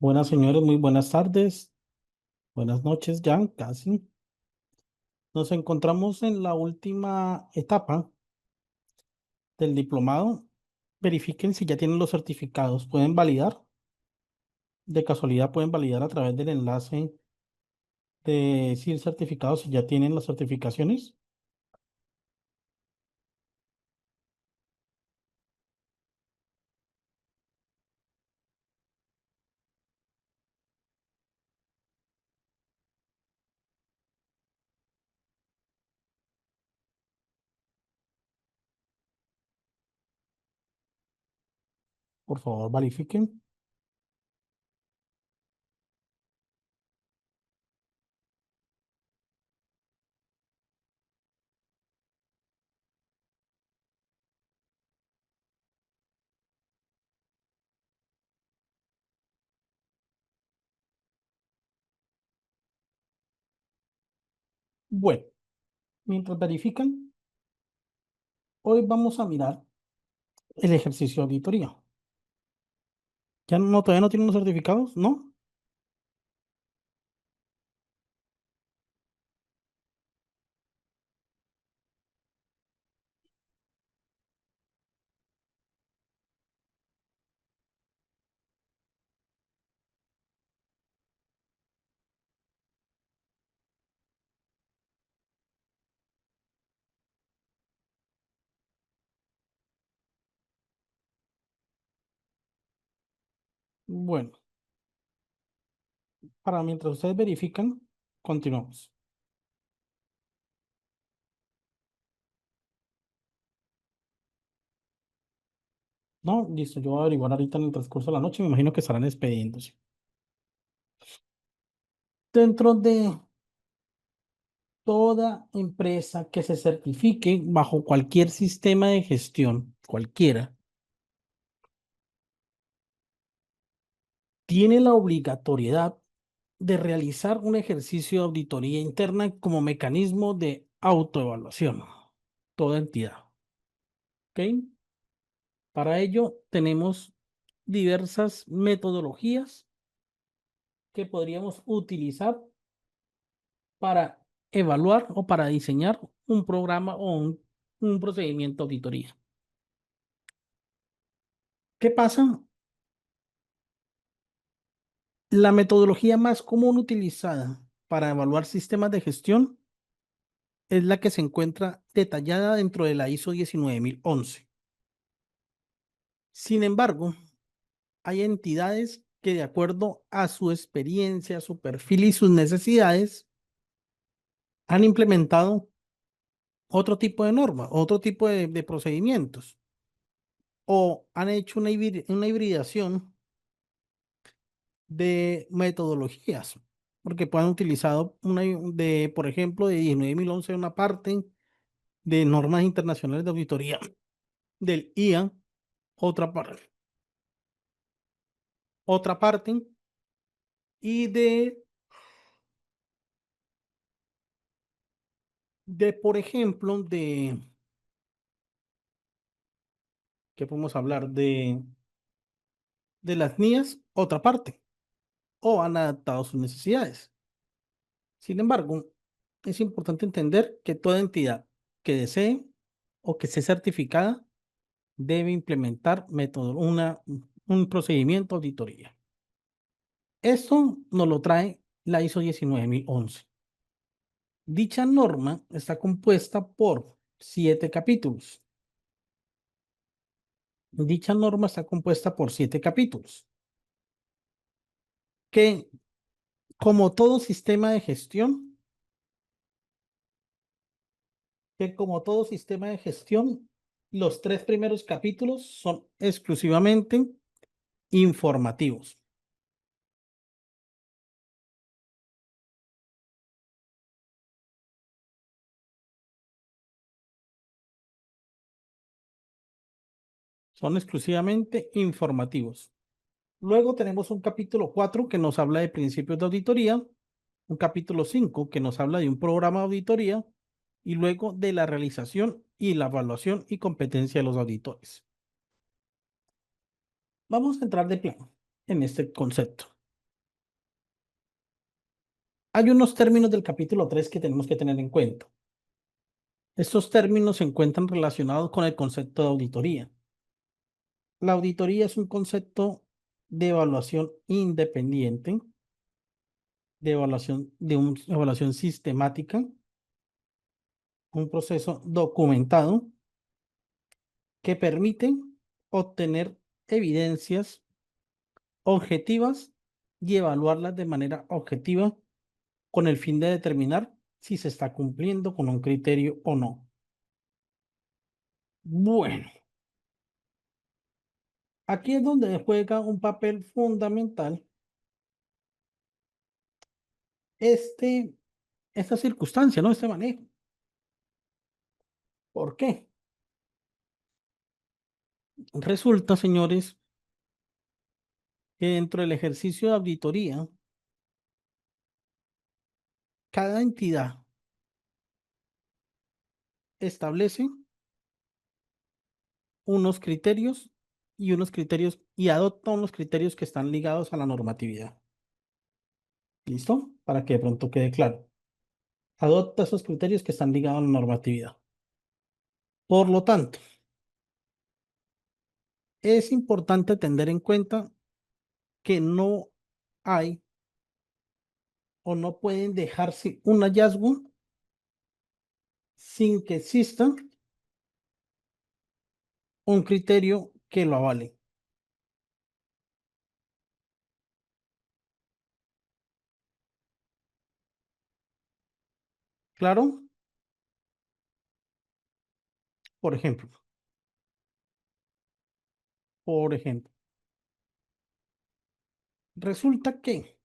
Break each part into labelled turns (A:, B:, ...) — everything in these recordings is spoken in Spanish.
A: Buenas señores, muy buenas tardes, buenas noches ya, casi. Nos encontramos en la última etapa del diplomado. Verifiquen si ya tienen los certificados. ¿Pueden validar? De casualidad pueden validar a través del enlace de decir certificados si ya tienen las certificaciones. Por favor, verifiquen. Bueno, mientras verifican, hoy vamos a mirar el ejercicio de auditoría. ¿Ya no, todavía no tienen los certificados? ¿No? Bueno, para mientras ustedes verifican, continuamos. No, listo, yo voy a averiguar ahorita en el transcurso de la noche, me imagino que estarán expediéndose. Dentro de toda empresa que se certifique bajo cualquier sistema de gestión, cualquiera, tiene la obligatoriedad de realizar un ejercicio de auditoría interna como mecanismo de autoevaluación, toda entidad. ¿Ok? Para ello tenemos diversas metodologías que podríamos utilizar para evaluar o para diseñar un programa o un procedimiento de auditoría. ¿Qué pasa? La metodología más común utilizada para evaluar sistemas de gestión es la que se encuentra detallada dentro de la ISO 19011. Sin embargo, hay entidades que de acuerdo a su experiencia, su perfil y sus necesidades han implementado otro tipo de norma, otro tipo de procedimientos o han hecho una hibridación de metodologías, porque puedan utilizado por ejemplo, de 19011 una parte de normas internacionales de auditoría del IA, otra, otra parte, y por ejemplo, ¿qué podemos hablar? De las NIAs, otra parte, o han adaptado sus necesidades. Sin embargo, es importante entender que toda entidad que desee o que esté certificada debe implementar un procedimiento de auditoría. Esto nos lo trae la ISO 19011. Dicha norma está compuesta por 7 capítulos. Dicha norma está compuesta por 7 capítulos, que como todo sistema de gestión, los 3 primeros capítulos son exclusivamente informativos. Son exclusivamente informativos. Luego tenemos un capítulo 4 que nos habla de principios de auditoría, un capítulo 5 que nos habla de un programa de auditoría y luego de la realización y la evaluación y competencia de los auditores. Vamos a entrar de plano en este concepto. Hay unos términos del capítulo 3 que tenemos que tener en cuenta. Estos términos se encuentran relacionados con el concepto de auditoría. La auditoría es un concepto de evaluación independiente, de una evaluación sistemática, un proceso documentado que permite obtener evidencias objetivas y evaluarlas de manera objetiva con el fin de determinar si se está cumpliendo con un criterio o no. Bueno, aquí es donde juega un papel fundamental este, esta circunstancia, ¿no? Este manejo. ¿Por qué? Resulta, señores, que dentro del ejercicio de auditoría, cada entidad establece unos criterios y adopta unos criterios que están ligados a la normatividad. ¿Listo? Para que de pronto quede claro. Adopta esos criterios que están ligados a la normatividad. Por lo tanto, es importante tener en cuenta que no hay o no pueden dejarse un hallazgo sin que exista un criterio que lo avale. ¿Claro? Por ejemplo, por ejemplo, resulta que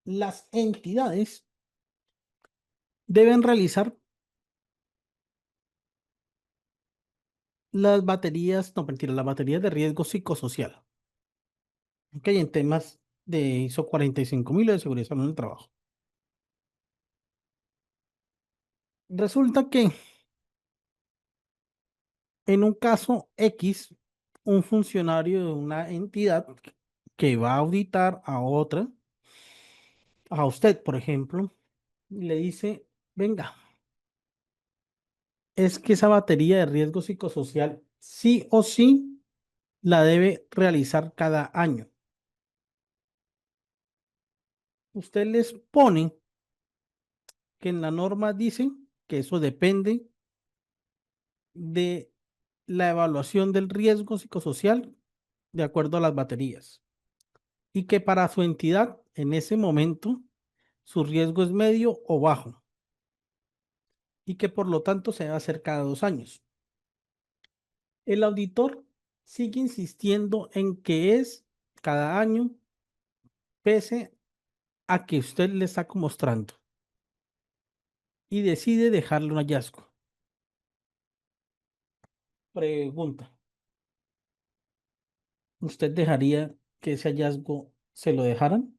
A: las entidades deben realizar las baterías, no mentira, las baterías de riesgo psicosocial, ¿ok? En temas de ISO 45000 de seguridad y salud en el trabajo. Resulta que en un caso X, un funcionario de una entidad que va a auditar a otra, a usted, por ejemplo, le dice, venga, es que esa batería de riesgo psicosocial sí o sí la debe realizar cada año. Usted les pone que en la norma dice que eso depende de la evaluación del riesgo psicosocial de acuerdo a las baterías y que para su entidad en ese momento su riesgo es medio o bajo y que por lo tanto se debe hacer cada 2 años. El auditor sigue insistiendo en que es cada año pese a que usted le está mostrando y decide dejarle un hallazgo. Pregunta, ¿usted dejaría que ese hallazgo se lo dejaran?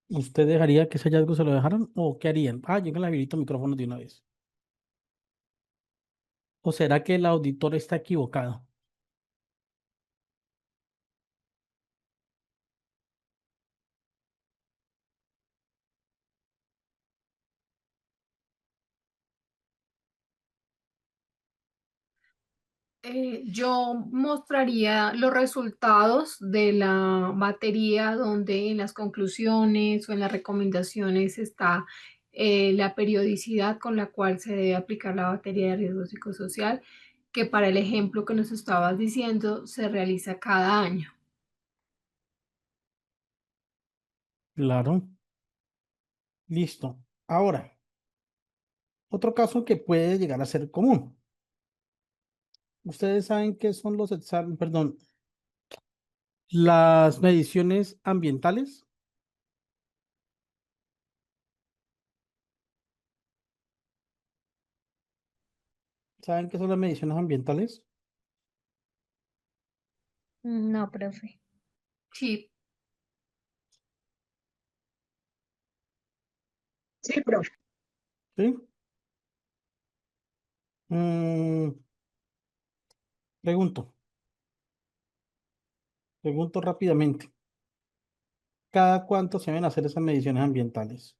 A: ¿Usted dejaría que ese hallazgo se lo dejaran o qué harían? Ah, yo que le habilito micrófono de una vez. ¿O será que el auditor está equivocado?
B: Yo mostraría los resultados de la batería donde en las conclusiones o en las recomendaciones está la periodicidad con la cual se debe aplicar la batería de riesgo psicosocial, que para el ejemplo que nos estabas diciendo se realiza cada año.
A: Claro, listo. Ahora, otro caso que puede llegar a ser común. Ustedes saben qué son los exámenes, perdón, las mediciones ambientales. ¿Saben qué son las mediciones ambientales?
B: No, profe. Sí,
C: Sí, profe.
A: ¿Sí? Mm, pregunto, pregunto rápidamente. ¿Cada cuánto se deben hacer esas mediciones ambientales?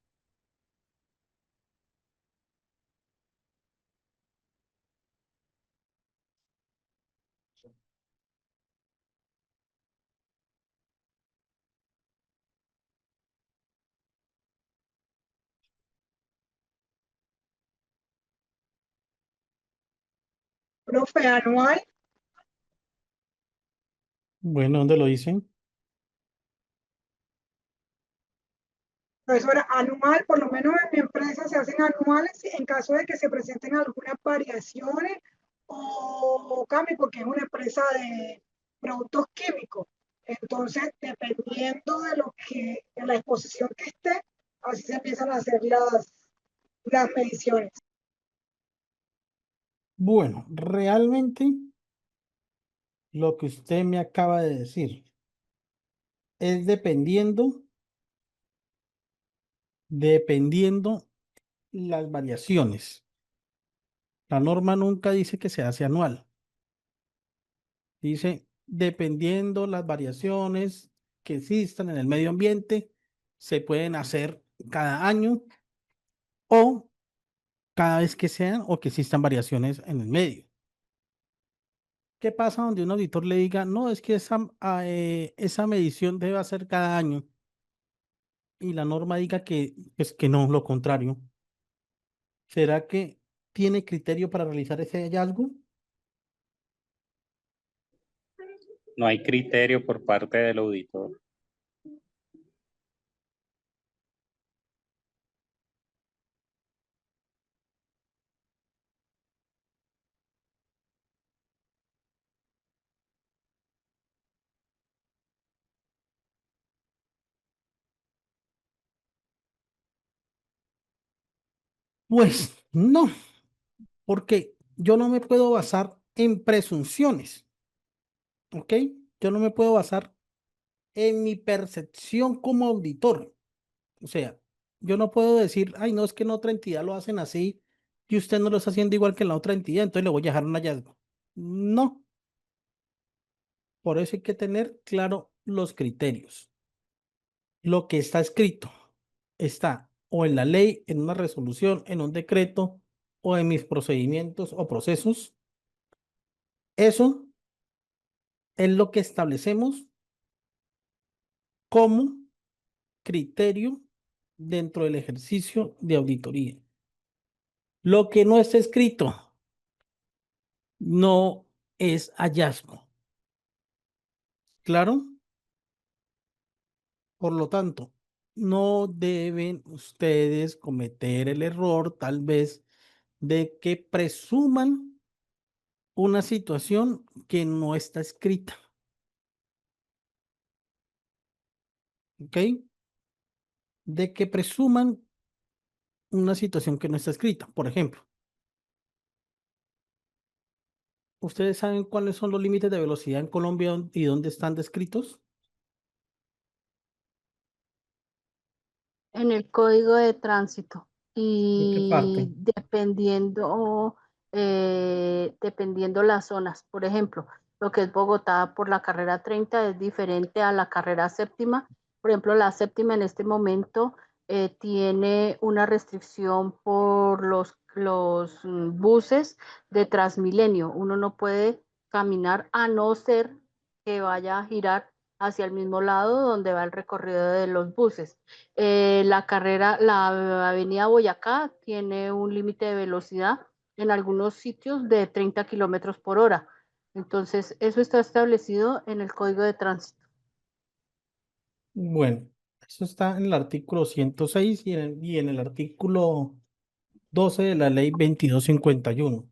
C: Profe, anual.
A: Bueno, ¿dónde lo dicen?
C: Profesora, anual, por lo menos en mi empresa se hacen anuales en caso de que se presenten algunas variaciones o cambios, porque es una empresa de productos químicos. Entonces, dependiendo de de la exposición que esté, así se empiezan a hacer las mediciones.
A: Bueno, realmente lo que usted me acaba de decir es dependiendo las variaciones. La norma nunca dice que se hace anual. Dice, dependiendo las variaciones que existan en el medio ambiente, se pueden hacer cada año o cada vez que sean o que existan variaciones en el medio. ¿Qué pasa donde un auditor le diga, no, es que esa medición debe hacer cada año y la norma diga que, pues, que no, lo contrario? ¿Será que tiene criterio para realizar ese hallazgo?
D: No hay criterio por parte del auditor.
A: Pues no, porque yo no me puedo basar en presunciones, ¿ok? Yo no me puedo basar en mi percepción como auditor. O sea, yo no puedo decir, ay, no, es que en otra entidad lo hacen así y usted no lo está haciendo igual que en la otra entidad, entonces le voy a dejar un hallazgo. No, por eso hay que tener claro los criterios. Lo que está escrito está o en la ley, en una resolución, en un decreto o en mis procedimientos o procesos. Eso es lo que establecemos como criterio dentro del ejercicio de auditoría. Lo que no está escrito no es hallazgo. ¿Claro? Por lo tanto, no deben ustedes cometer el error, tal vez, de que presuman una situación que no está escrita. ¿Ok? De que presuman una situación que no está escrita. Por ejemplo, ¿ustedes saben cuáles son los límites de velocidad en Colombia y dónde están descritos?
E: En el código de tránsito
A: ¿De qué parte?
E: y dependiendo las zonas. Por ejemplo, lo que es Bogotá por la carrera 30 es diferente a la carrera séptima. Por ejemplo, la séptima en este momento tiene una restricción por los buses de Transmilenio. Uno no puede caminar a no ser que vaya a girar hacia el mismo lado donde va el recorrido de los buses. La avenida Boyacá tiene un límite de velocidad en algunos sitios de 30 kilómetros por hora. Entonces, eso está establecido en el Código de Tránsito.
A: Bueno, eso está en el artículo 106 y en el artículo 12 de la ley 2251.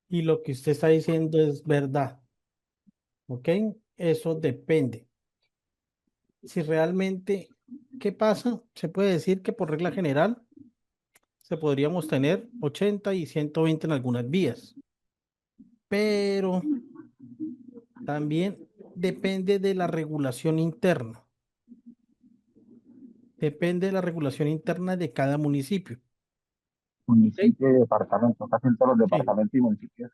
A: Y lo que usted está diciendo es verdad, ¿ok? Eso depende. Si realmente, ¿qué pasa? Se puede decir que por regla general se podríamos tener 80 y 120 en algunas vías, pero también depende de la regulación interna. Depende de la regulación interna de cada municipio. ¿Ok?
F: Municipio y departamento, casi en todos los
A: Sí,
F: departamentos y municipios.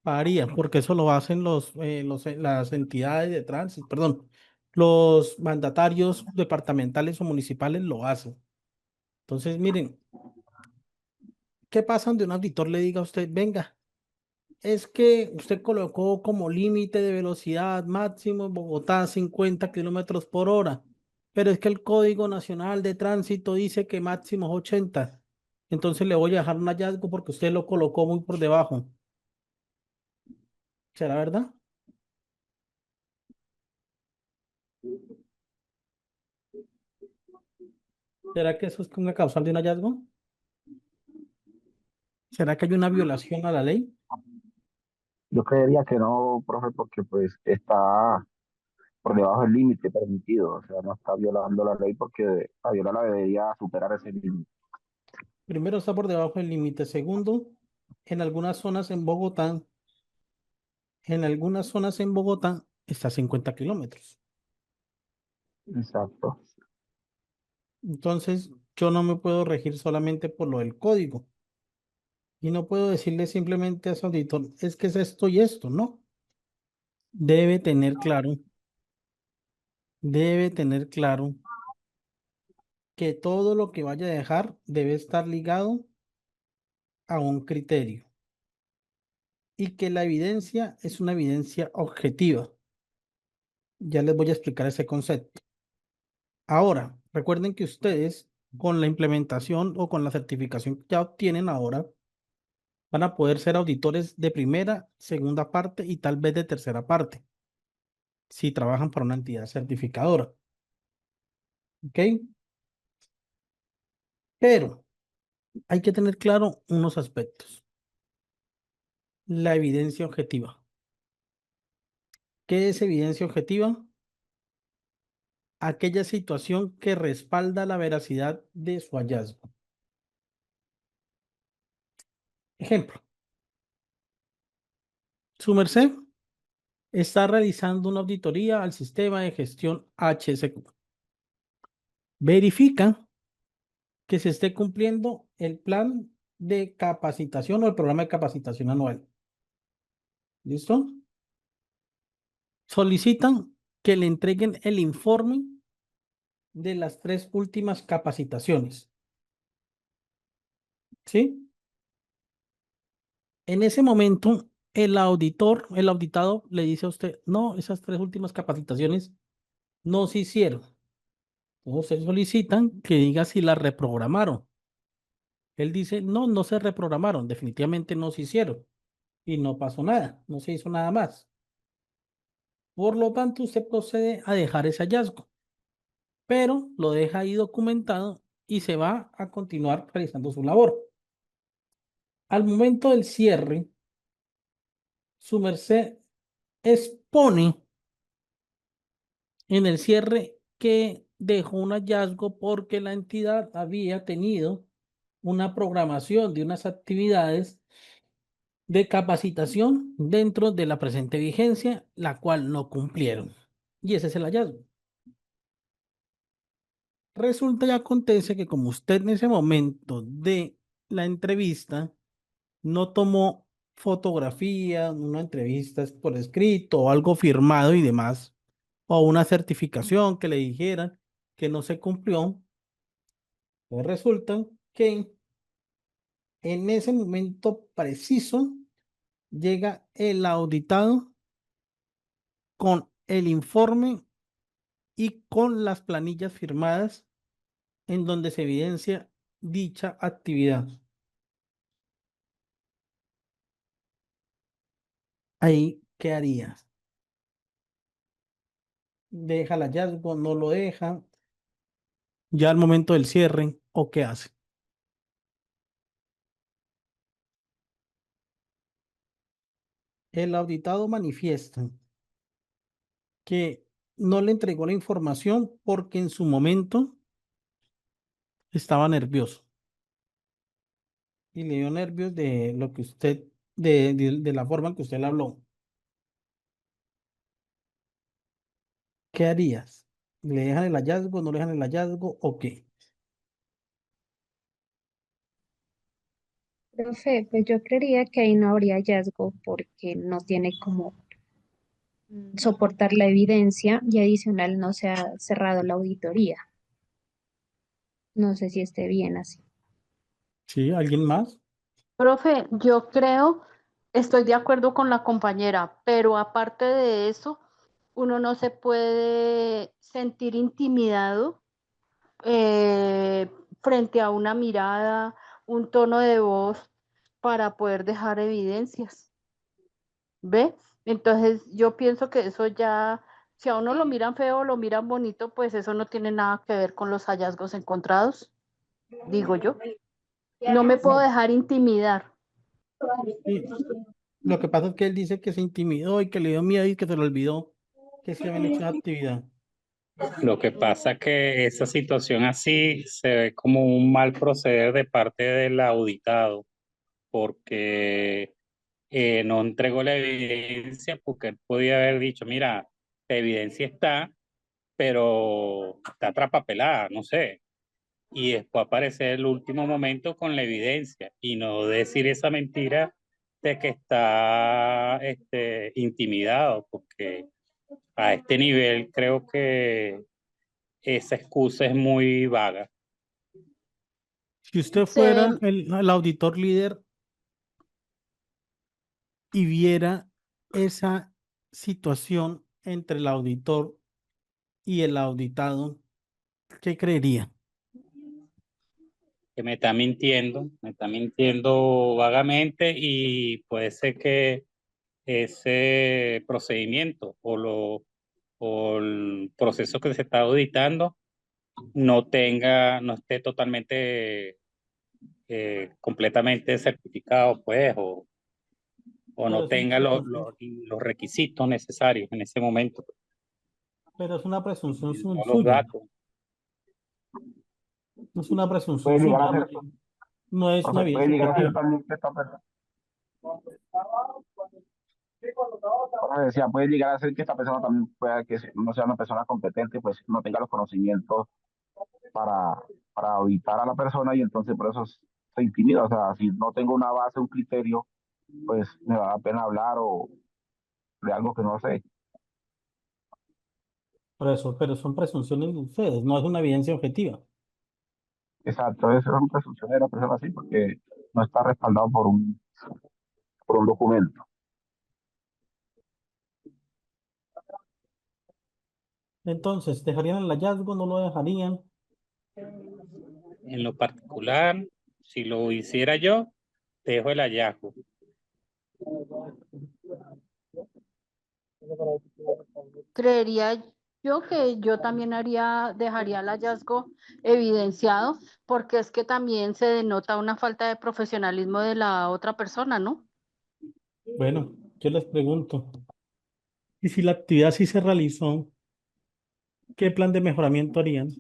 A: varía, porque eso lo hacen las entidades de tránsito, perdón, los mandatarios departamentales o municipales lo hacen. Entonces, miren, ¿qué pasa donde un auditor le diga a usted, venga, es que usted colocó como límite de velocidad máximo en Bogotá 50 kilómetros por hora, pero es que el Código Nacional de Tránsito dice que máximo es 80. Entonces le voy a dejar un hallazgo porque usted lo colocó muy por debajo. ¿Será verdad? ¿Será que eso es una causal de un hallazgo? ¿Será que hay una violación a la ley?
F: Yo creería que no, profe, porque pues está por debajo del límite permitido, o sea, no está violando la ley porque la viola debería superar ese límite.
A: Primero, está por debajo del límite. Segundo, en algunas zonas en Bogotá, está a 50 kilómetros.
F: Exacto.
A: Entonces, yo no me puedo regir solamente por lo del código. Y no puedo decirle simplemente a su auditor, es que es esto y esto, no. Debe tener claro, debe tener claro que todo lo que vaya a dejar debe estar ligado a un criterio y que la evidencia es una evidencia objetiva. Ya les voy a explicar ese concepto. Ahora, recuerden que ustedes con la implementación o con la certificación que ya obtienen ahora, van a poder ser auditores de primera, segunda parte y tal vez de tercera parte, si trabajan para una entidad certificadora. ¿Ok? Pero hay que tener claro unos aspectos. La evidencia objetiva. ¿Qué es evidencia objetiva? Aquella situación que respalda la veracidad de su hallazgo. Ejemplo, su merced está realizando una auditoría al sistema de gestión HSQ. Verifica que se esté cumpliendo el plan de capacitación o el programa de capacitación anual. ¿Listo? Solicitan que le entreguen el informe de las 3 últimas capacitaciones. ¿Sí? En ese momento, el auditado le dice a usted, no, esas 3 últimas capacitaciones no se hicieron. Entonces, ustedes solicitan que diga si las reprogramaron. Él dice, no, no se reprogramaron, definitivamente no se hicieron. Y no pasó nada, no se hizo nada más. Por lo tanto, usted procede a dejar ese hallazgo, pero lo deja ahí documentado y se va a continuar realizando su labor. Al momento del cierre, su merced expone en el cierre que dejó un hallazgo porque la entidad había tenido una programación de unas actividades de capacitación dentro de la presente vigencia, la cual no cumplieron. Y ese es el hallazgo. Resulta y acontece que como usted en ese momento de la entrevista no tomó fotografía, una entrevista por escrito o algo firmado y demás, o una certificación que le dijeran que no se cumplió, pues resulta que en ese momento preciso llega el auditado con el informe y con las planillas firmadas en donde se evidencia dicha actividad. Ahí, ¿qué harías? ¿Deja el hallazgo? ¿No lo deja? ¿Ya al momento del cierre? ¿O qué hace? El auditado manifiesta que no le entregó la información porque en su momento estaba nervioso y le dio nervios de lo que usted, de la forma en que usted le habló. ¿Qué harías? ¿Le dejan el hallazgo, no le dejan el hallazgo o qué?
G: Profe, pues yo creería que ahí no habría hallazgo porque no tiene como soportar la evidencia y adicional no se ha cerrado la auditoría. No sé si esté bien así.
A: ¿Sí? ¿Alguien más?
E: Profe, yo creo, estoy de acuerdo con la compañera, pero aparte de eso, uno no se puede sentir intimidado eh, frente a una mirada, un tono de voz para poder dejar evidencias. ¿Ve? Entonces yo pienso que eso ya, si a uno lo miran feo o lo miran bonito, pues eso no tiene nada que ver con los hallazgos encontrados, digo yo. No me puedo
A: No.
E: dejar intimidar.
A: Sí. Lo que pasa es que él dice que se intimidó y que le dio miedo y que se le olvidó que se habían hecho esa actividad.
D: Lo que pasa es que esa situación así se ve como un mal proceder de parte del auditado, porque no entregó la evidencia, porque él podía haber dicho, mira, la evidencia está, pero está atrapapelada, no sé. Y después aparecer el último momento con la evidencia y no decir esa mentira de que está intimidado, porque a este nivel creo que esa excusa es muy vaga.
A: Si usted
E: Se,
A: fuera el auditor líder y viera esa situación entre el auditor y el auditado, ¿qué creería?
D: Que me está mintiendo vagamente y puede ser que ese procedimiento o el proceso que se está auditando no esté totalmente, completamente certificado, pues, o
A: Pero
D: no
A: es una
D: tenga
A: presunción,
D: los requisitos necesarios en ese momento,
A: pero es una presunción
D: no los
A: suya,
D: datos.
A: no es una presunción
F: Puede llegar a
A: suya,
F: ser,
A: no es una
F: profe, puede
A: evidencia
F: llegar a ser
A: objetiva.
F: también que esta persona, profe, decía, puede llegar a ser que esta persona también pueda no sea una persona competente, pues no tenga los conocimientos para, para auditar a la persona y entonces por eso se intimida. O sea, si no tengo una base, un criterio, pues me da pena hablar o de algo que no sé.
A: Por eso, pero son presunciones de ustedes, no es una evidencia objetiva.
F: Exacto, eso es una presunción de la persona así porque no está respaldado por un documento.
A: Entonces, ¿dejarían el hallazgo? ¿No lo dejarían?
D: En lo particular, si lo hiciera yo, dejo el hallazgo.
E: creería yo que yo también dejaría el hallazgo evidenciado, porque es que también se denota una falta de profesionalismo de la otra persona, ¿no?
A: Bueno, yo les pregunto, ¿y si la actividad sí se realizó, qué plan de mejoramiento harían?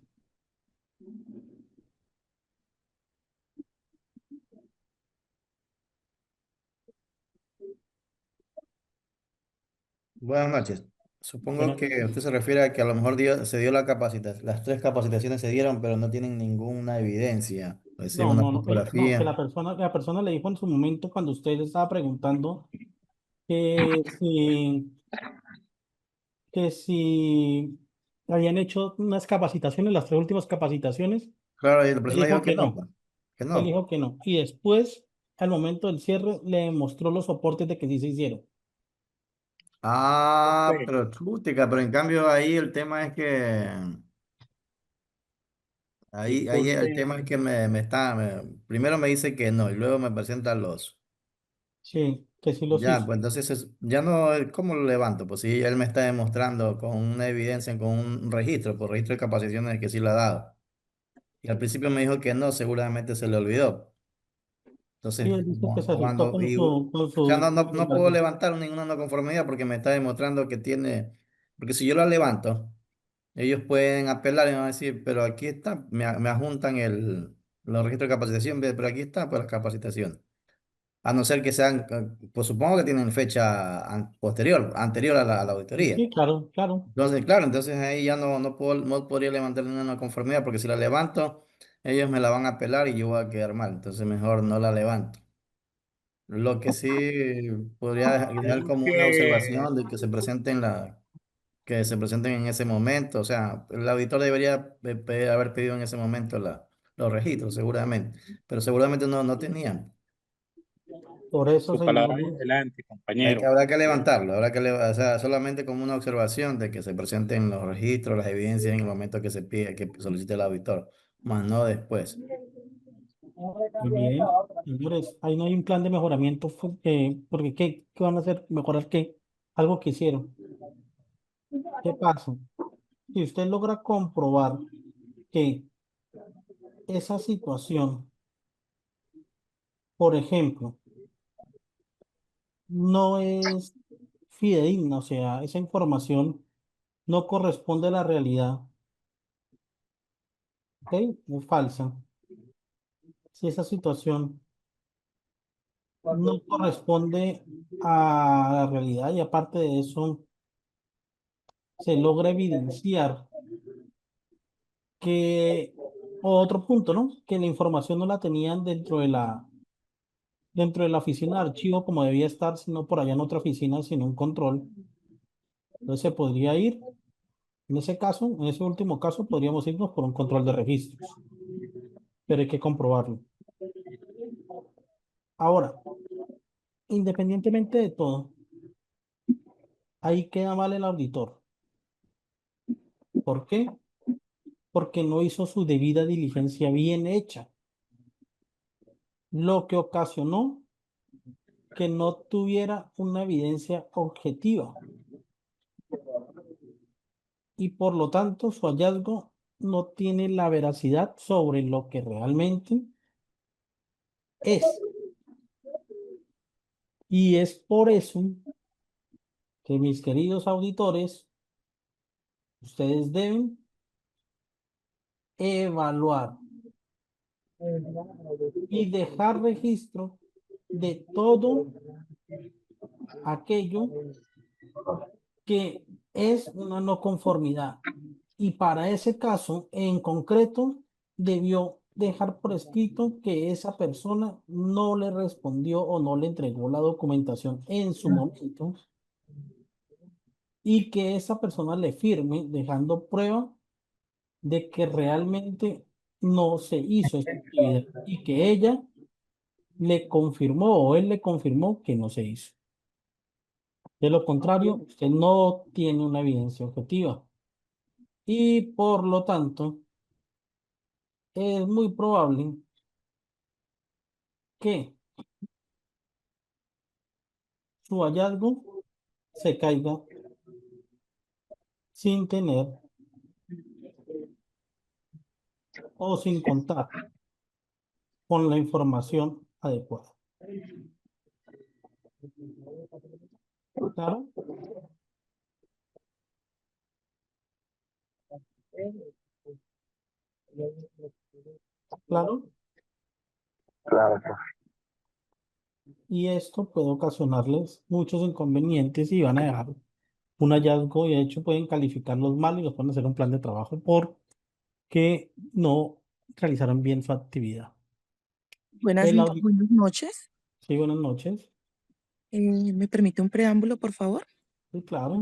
H: Buenas noches. Supongo
A: Bueno,
H: que usted se refiere a que a lo mejor se dio la capacitación, las tres capacitaciones se dieron, pero no tienen ninguna evidencia, es decir,
A: no,
H: una
A: no, no, no, que
H: fotografía.
A: la persona le dijo en su momento cuando usted le estaba preguntando que si habían hecho unas capacitaciones, las tres últimas capacitaciones,
H: Claro, y la
A: él
H: persona
A: dijo
H: dijo que
A: que
H: no,
A: no,
H: pues, que
A: él
H: no.
A: dijo que no. Y después, al momento del cierre, le mostró los soportes de que sí se hicieron.
H: Ah,
D: Sí.
H: pero chútica, pero en cambio ahí el tema es que, ahí el
D: Entonces,
H: tema es que primero me dice que no y luego me presenta
A: Sí, que sí los
H: ya,
A: hizo.
H: pues entonces ya no, ¿cómo lo levanto? Pues si él me está demostrando con una evidencia, con un registro, por registro de capacitaciones que sí lo ha dado. Y al principio me dijo que no, seguramente se le olvidó.
A: Y
H: Entonces,
A: él dice que se asustó
H: cuando,
A: con con
H: o sea, no,
A: su
H: no, no puedo
A: embargo.
H: levantar ninguna no conformidad porque me está demostrando que tiene, porque si yo la levanto, ellos pueden apelar y me van a decir, pero aquí está, me adjuntan los registros de capacitación, pero aquí está, pues la capacitación. A no ser que sean, pues supongo que tienen fecha posterior, anterior a la auditoría.
A: Sí, claro, claro.
H: Entonces, claro, entonces ahí ya no podría levantar ninguna conformidad, porque si la levanto, ellos me la van a apelar y yo voy a quedar mal. Entonces mejor no la levanto. Lo que sí podría dejar
D: Creo
H: como una
D: que
H: observación de que se presenten en ese momento. O sea, el auditor debería haber pedido en ese momento los registros, seguramente. Pero seguramente no tenían.
A: Por eso,
D: su palabra
A: señor,
D: es adelante, compañero.
H: Habrá que levantarlo, o sea, solamente como una observación de que se presenten los registros, las evidencias en el momento que se pide, que solicite el auditor, más no después.
A: muy bien, señores, ahí no hay un plan de mejoramiento, porque ¿qué van a hacer? ¿Mejorar qué? Algo que hicieron. ¿Qué pasa? Si usted logra comprobar que esa situación, por ejemplo, no es fidedigna, o sea, esa información no corresponde a la realidad, ¿ok? Es falsa. Si esa situación no corresponde a la realidad y aparte de eso, se logra evidenciar que, otro punto, ¿no? Que la información no la tenían dentro de la oficina de archivo como debía estar, sino por allá en otra oficina, sin un control. Entonces se podría ir, en ese caso, en ese último caso, podríamos irnos por un control de registros, pero hay que comprobarlo. Ahora, independientemente de todo, ahí queda mal el auditor. ¿Por qué? Porque no hizo su debida diligencia bien hecha, lo que ocasionó que no tuviera una evidencia objetiva y por lo tanto su hallazgo no tiene la veracidad sobre lo que realmente es. Y es por eso que mis queridos auditores, ustedes deben evaluar y dejar registro de todo aquello que es una no conformidad. Y para ese caso, en concreto, debió dejar por escrito que esa persona no le respondió o no le entregó la documentación en su momento y que esa persona le firme dejando prueba de que realmente no se hizo esta actividad y que ella le confirmó o él le confirmó que no se hizo. De lo contrario, usted no tiene una evidencia objetiva y por lo tanto es muy probable que su hallazgo se caiga sin tener o sin contar con la información adecuada. ¿Claro? ¿Claro?
F: Claro, profe.
A: Y esto puede ocasionarles muchos inconvenientes y van a dejar un hallazgo y de hecho pueden calificarlos mal y los pueden hacer un plan de trabajo porque no realizaron bien su actividad.
I: Buenas,
A: El audit
I: buenas noches.
A: Sí, buenas noches.
I: ¿Me permite un preámbulo, por favor?
A: Sí, claro.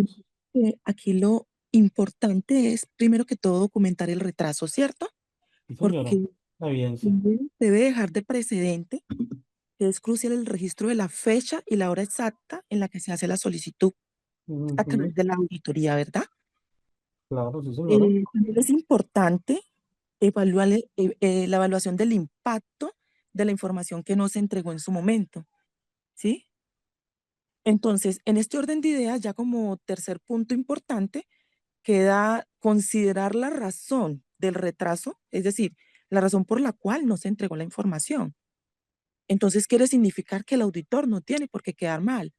I: Aquí lo importante es, primero que todo, documentar el retraso, ¿cierto?
A: Sí, señora.
I: Porque
A: La evidencia.
I: debe dejar de precedente que es crucial el registro de la fecha y la hora exacta en la que se hace la solicitud a través
A: Ujú.
I: de la auditoría, ¿verdad?
A: Claro, sí, señora.
I: También es importante evaluar la evaluación del impacto de la información que no se entregó en su momento, ¿sí? Entonces, en este orden de ideas, ya como tercer punto importante, queda considerar la razón del retraso, es decir, la razón por la cual no se entregó la información. Entonces, quiere significar que el auditor no tiene por qué quedar mal.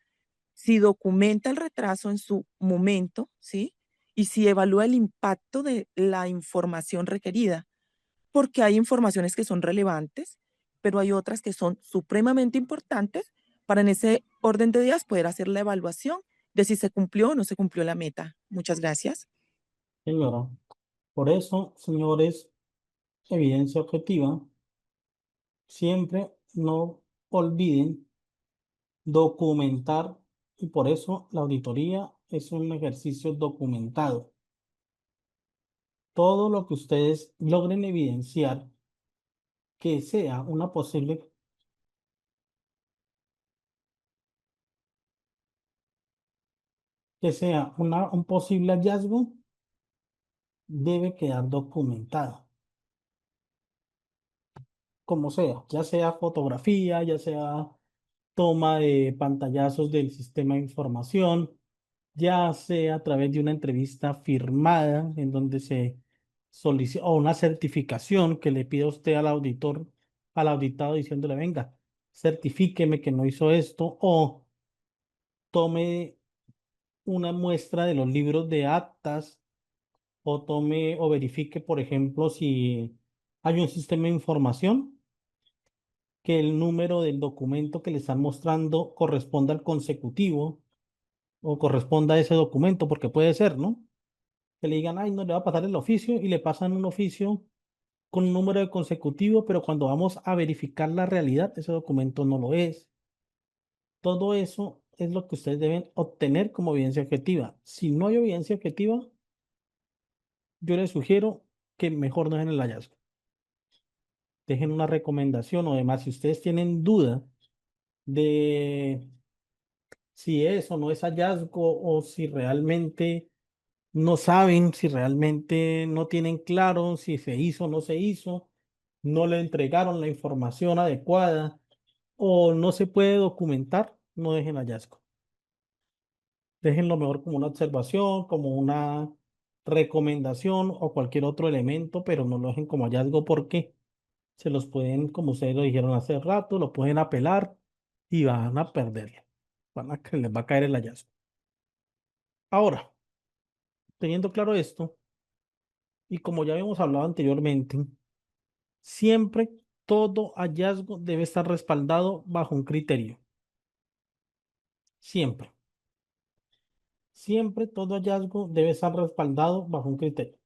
I: Si documenta el retraso en su momento, ¿sí? Y si evalúa el impacto de la información requerida, porque hay informaciones que son relevantes, pero hay otras que son supremamente importantes para en ese orden de días poder hacer la evaluación de si se cumplió o no se cumplió la meta. Muchas gracias.
A: Señora, por eso, señores, evidencia objetiva, siempre no olviden documentar, y por eso la auditoría es un ejercicio documentado. Todo lo que ustedes logren evidenciar que sea una posible, que sea un posible hallazgo, debe quedar documentado, como sea, ya sea fotografía, ya sea toma de pantallazos del sistema de información, ya sea a través de una entrevista firmada en donde se solicita, o una certificación que le pida usted al auditor, al auditado diciéndole, venga, certifíqueme que no hizo esto, o tome una muestra de los libros de actas, o tome o verifique, por ejemplo, si hay un sistema de información que el número del documento que le están mostrando corresponda al consecutivo o corresponda a ese documento, porque puede ser, ¿no? Que le digan, ay, no le va a pasar el oficio y le pasan un oficio con un número de consecutivo, pero cuando vamos a verificar la realidad, ese documento no lo es. Todo eso es lo que ustedes deben obtener como evidencia objetiva. Si no hay evidencia objetiva, yo les sugiero que mejor no dejen el hallazgo. Dejen una recomendación o además, si ustedes tienen duda de si es o no es hallazgo o si realmente no saben, si realmente no tienen claro si se hizo o no se hizo, no le entregaron la información adecuada o no se puede documentar, no dejen hallazgo. Déjenlo mejor como una observación, como una recomendación o cualquier otro elemento, pero no lo dejen como hallazgo porque se los pueden, como ustedes lo dijeron hace rato, lo pueden apelar y van a perderlo. Les va a caer el hallazgo. Ahora, teniendo claro esto, y como ya habíamos hablado anteriormente, siempre todo hallazgo debe estar respaldado bajo un criterio. Siempre. Siempre todo hallazgo debe estar respaldado bajo un criterio.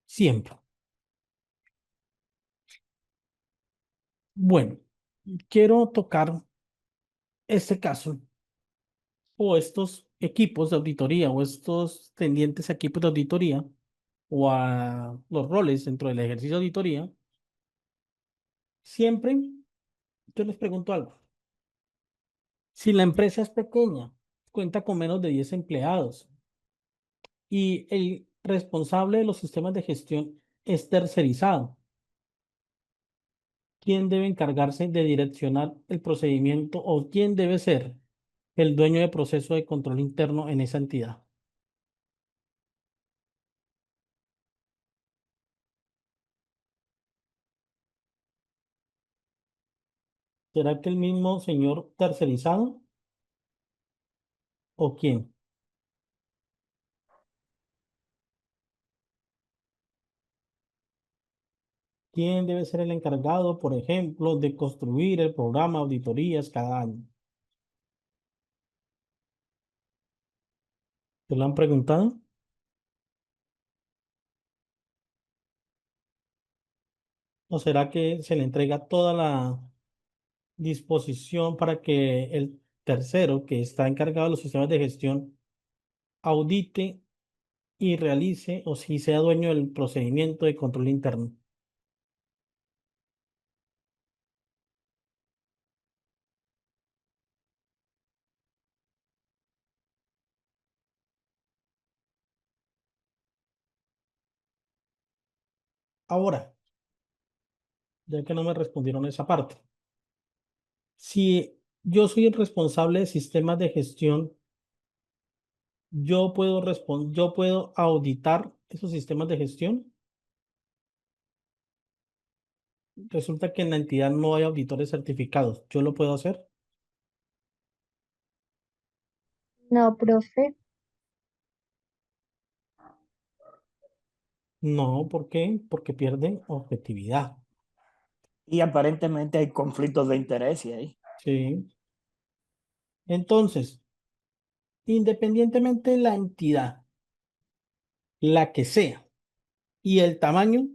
A: Siempre. Bueno, quiero tocar este caso o estos equipos de auditoría o estos tendientes a equipos de auditoría o a los roles dentro del ejercicio de auditoría. Siempre yo les pregunto algo. Si la empresa es pequeña, cuenta con menos de 10 empleados y el responsable de los sistemas de gestión es tercerizado, ¿quién debe encargarse de direccionar el procedimiento o quién debe ser el dueño de proceso de control interno en esa entidad? ¿Será que el mismo señor tercerizado o quién? ¿Quién debe ser el encargado, por ejemplo, de construir el programa de auditorías cada año? ¿Se lo han preguntado? ¿O será que se le entrega toda la disposición para que el tercero que está encargado de los sistemas de gestión audite y realice o si sea dueño del procedimiento de control interno? Ahora, ya que no me respondieron esa parte, si yo soy el responsable de sistemas de gestión, yo puedo auditar esos sistemas de gestión. Resulta que en la entidad no hay auditores certificados. ¿Yo lo puedo hacer?
G: No, profe,
A: No, ¿por qué? Porque pierde objetividad.
J: Y aparentemente hay conflictos de interés ahí.
A: Sí. Entonces, independientemente de la entidad, la que sea, y el tamaño,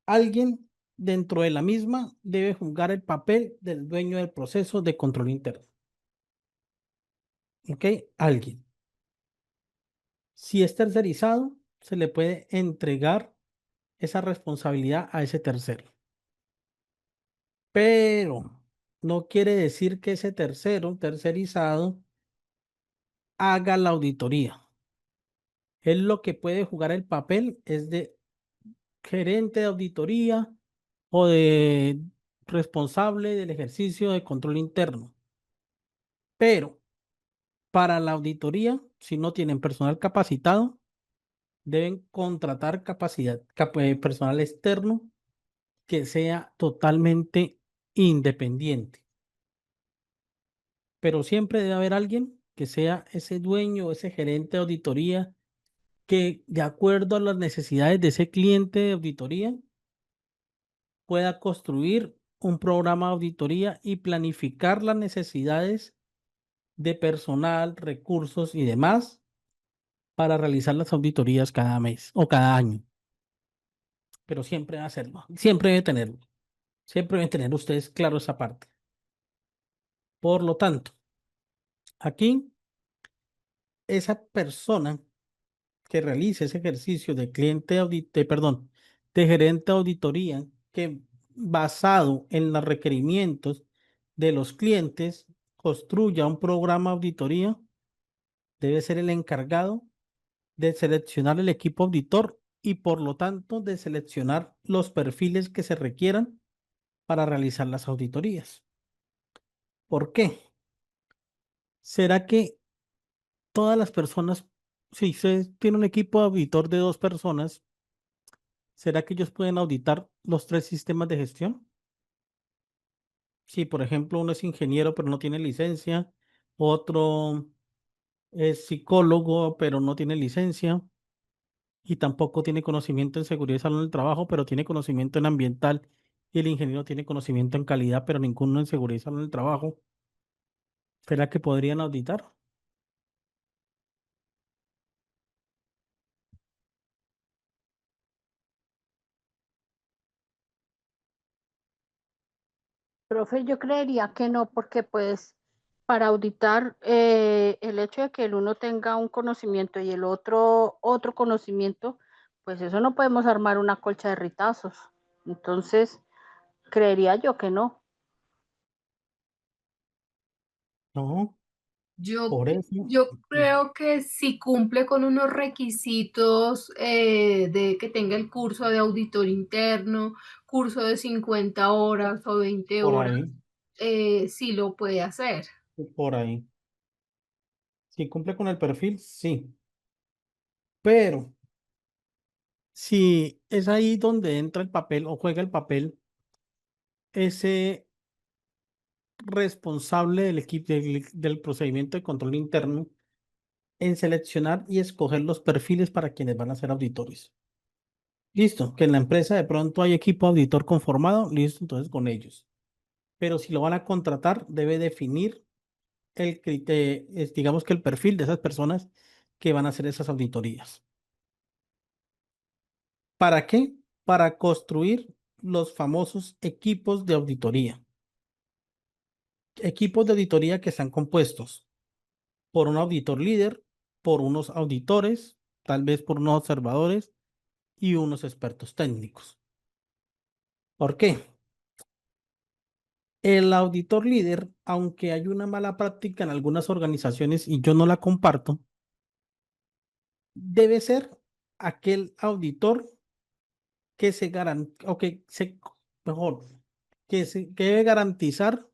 A: alguien dentro de la misma debe jugar el papel del dueño del proceso de control interno. ¿Ok? Alguien. Si es tercerizado, se le puede entregar esa responsabilidad a ese tercero. Pero no quiere decir que ese tercero, tercerizado, haga la auditoría. Él lo que puede jugar el papel es de gerente de auditoría o de responsable del ejercicio de control interno. Pero para la auditoría, si no tienen personal capacitado, deben contratar personal externo que sea totalmente independiente. Pero siempre debe haber alguien que sea ese dueño, ese gerente de auditoría, que de acuerdo a las necesidades de ese cliente de auditoría, pueda construir un programa de auditoría y planificar las necesidades de personal, recursos y demás para realizar las auditorías cada mes o cada año. Pero siempre hacerlo, siempre debe tenerlo, siempre deben tener ustedes claro esa parte. Por lo tanto, aquí esa persona que realice ese ejercicio de perdón, de gerente de auditoría, que basado en los requerimientos de los clientes, construya un programa de auditoría, debe ser el encargado de seleccionar el equipo auditor y por lo tanto de seleccionar los perfiles que se requieran para realizar las auditorías. ¿Por qué? ¿Será que todas las personas, si se tiene un equipo auditor de 2 personas, ¿será que ellos pueden auditar los 3 sistemas de gestión? Si, por ejemplo, uno es ingeniero pero no tiene licencia, otro es psicólogo pero no tiene licencia y tampoco tiene conocimiento en seguridad y salud en el trabajo, pero tiene conocimiento en ambiental y el ingeniero tiene conocimiento en calidad, pero ninguno en seguridad y salud en el trabajo. ¿Será que podrían auditar?
E: Profe, yo creería que no, porque pues para auditar el hecho de que el uno tenga un conocimiento y el otro conocimiento, pues eso no podemos armar una colcha de ritazos. Entonces, creería yo que no.
A: No,
B: Yo,
A: por eso.
B: yo creo que si cumple con unos requisitos de que tenga el curso de auditor interno, curso de 50 horas o 20
A: Por
B: horas,
A: ahí,
B: sí lo puede hacer.
A: por ahí. Si cumple con el perfil, sí. Pero si es ahí donde entra el papel o juega el papel ese responsable del equipo del procedimiento de control interno en seleccionar y escoger los perfiles para quienes van a ser auditores. Listo, que en la empresa de pronto hay equipo auditor conformado, listo, entonces con ellos. Pero si lo van a contratar, debe definir el criterio, digamos que el perfil de esas personas que van a hacer esas auditorías. ¿Para qué? Para construir los famosos equipos de auditoría. Equipos de auditoría que están compuestos por un auditor líder, por unos auditores, tal vez por unos observadores y unos expertos técnicos. ¿Por qué? El auditor líder, aunque hay una mala práctica en algunas organizaciones y yo no la comparto, debe ser aquel auditor que se garantiza, o que se, mejor, que debe garantizar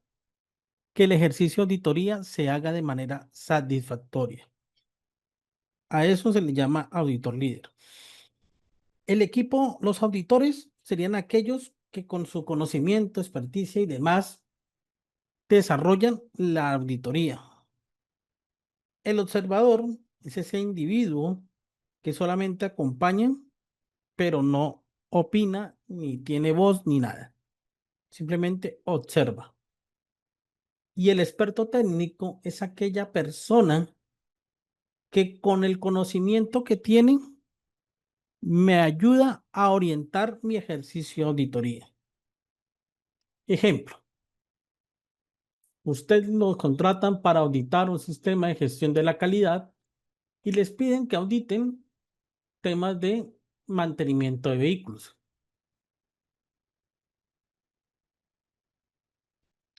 A: que el ejercicio de auditoría se haga de manera satisfactoria. A eso se le llama auditor líder. El equipo, los auditores serían aquellos que con su conocimiento, experticia y demás desarrollan la auditoría. El observador es ese individuo que solamente acompaña, pero no opina, ni tiene voz, ni nada. Simplemente observa. Y el experto técnico es aquella persona que con el conocimiento que tiene me ayuda a orientar mi ejercicio de auditoría. Ejemplo, usted lo contratan para auditar un sistema de gestión de la calidad y les piden que auditen temas de mantenimiento de vehículos.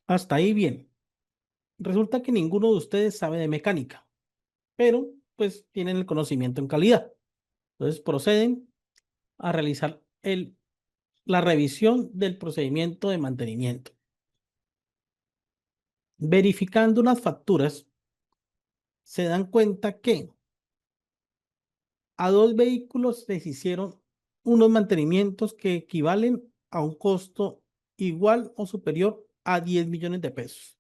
A: Hasta ahí bien. Resulta que ninguno de ustedes sabe de mecánica, pero pues tienen el conocimiento en calidad. Entonces proceden a realizar la revisión del procedimiento de mantenimiento. Verificando unas facturas, se dan cuenta que a 2 vehículos les hicieron unos mantenimientos que equivalen a un costo igual o superior a 10 millones de pesos.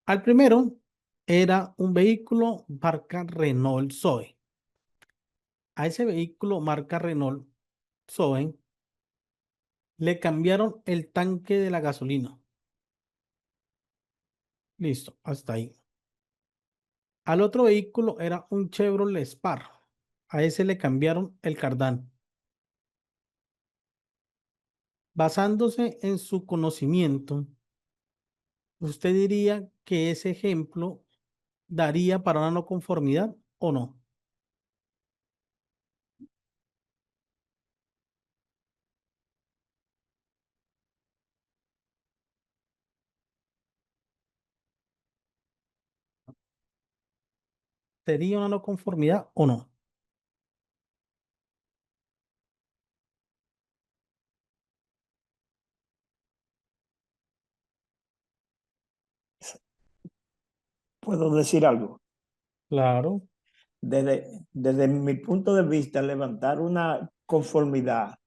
A: Al primero era un vehículo marca Renault Zoe. A ese vehículo marca Renault Zoe le cambiaron el tanque de la gasolina. Listo, hasta ahí. Al otro vehículo era un Chevrolet Spark. A ese le cambiaron el cardán. Basándose en su conocimiento, ¿usted diría que ese ejemplo daría para una no conformidad o no? ¿Sería una no conformidad o no?
J: ¿Puedo decir algo?
A: Claro.
J: Desde mi punto de vista, levantar una conformidad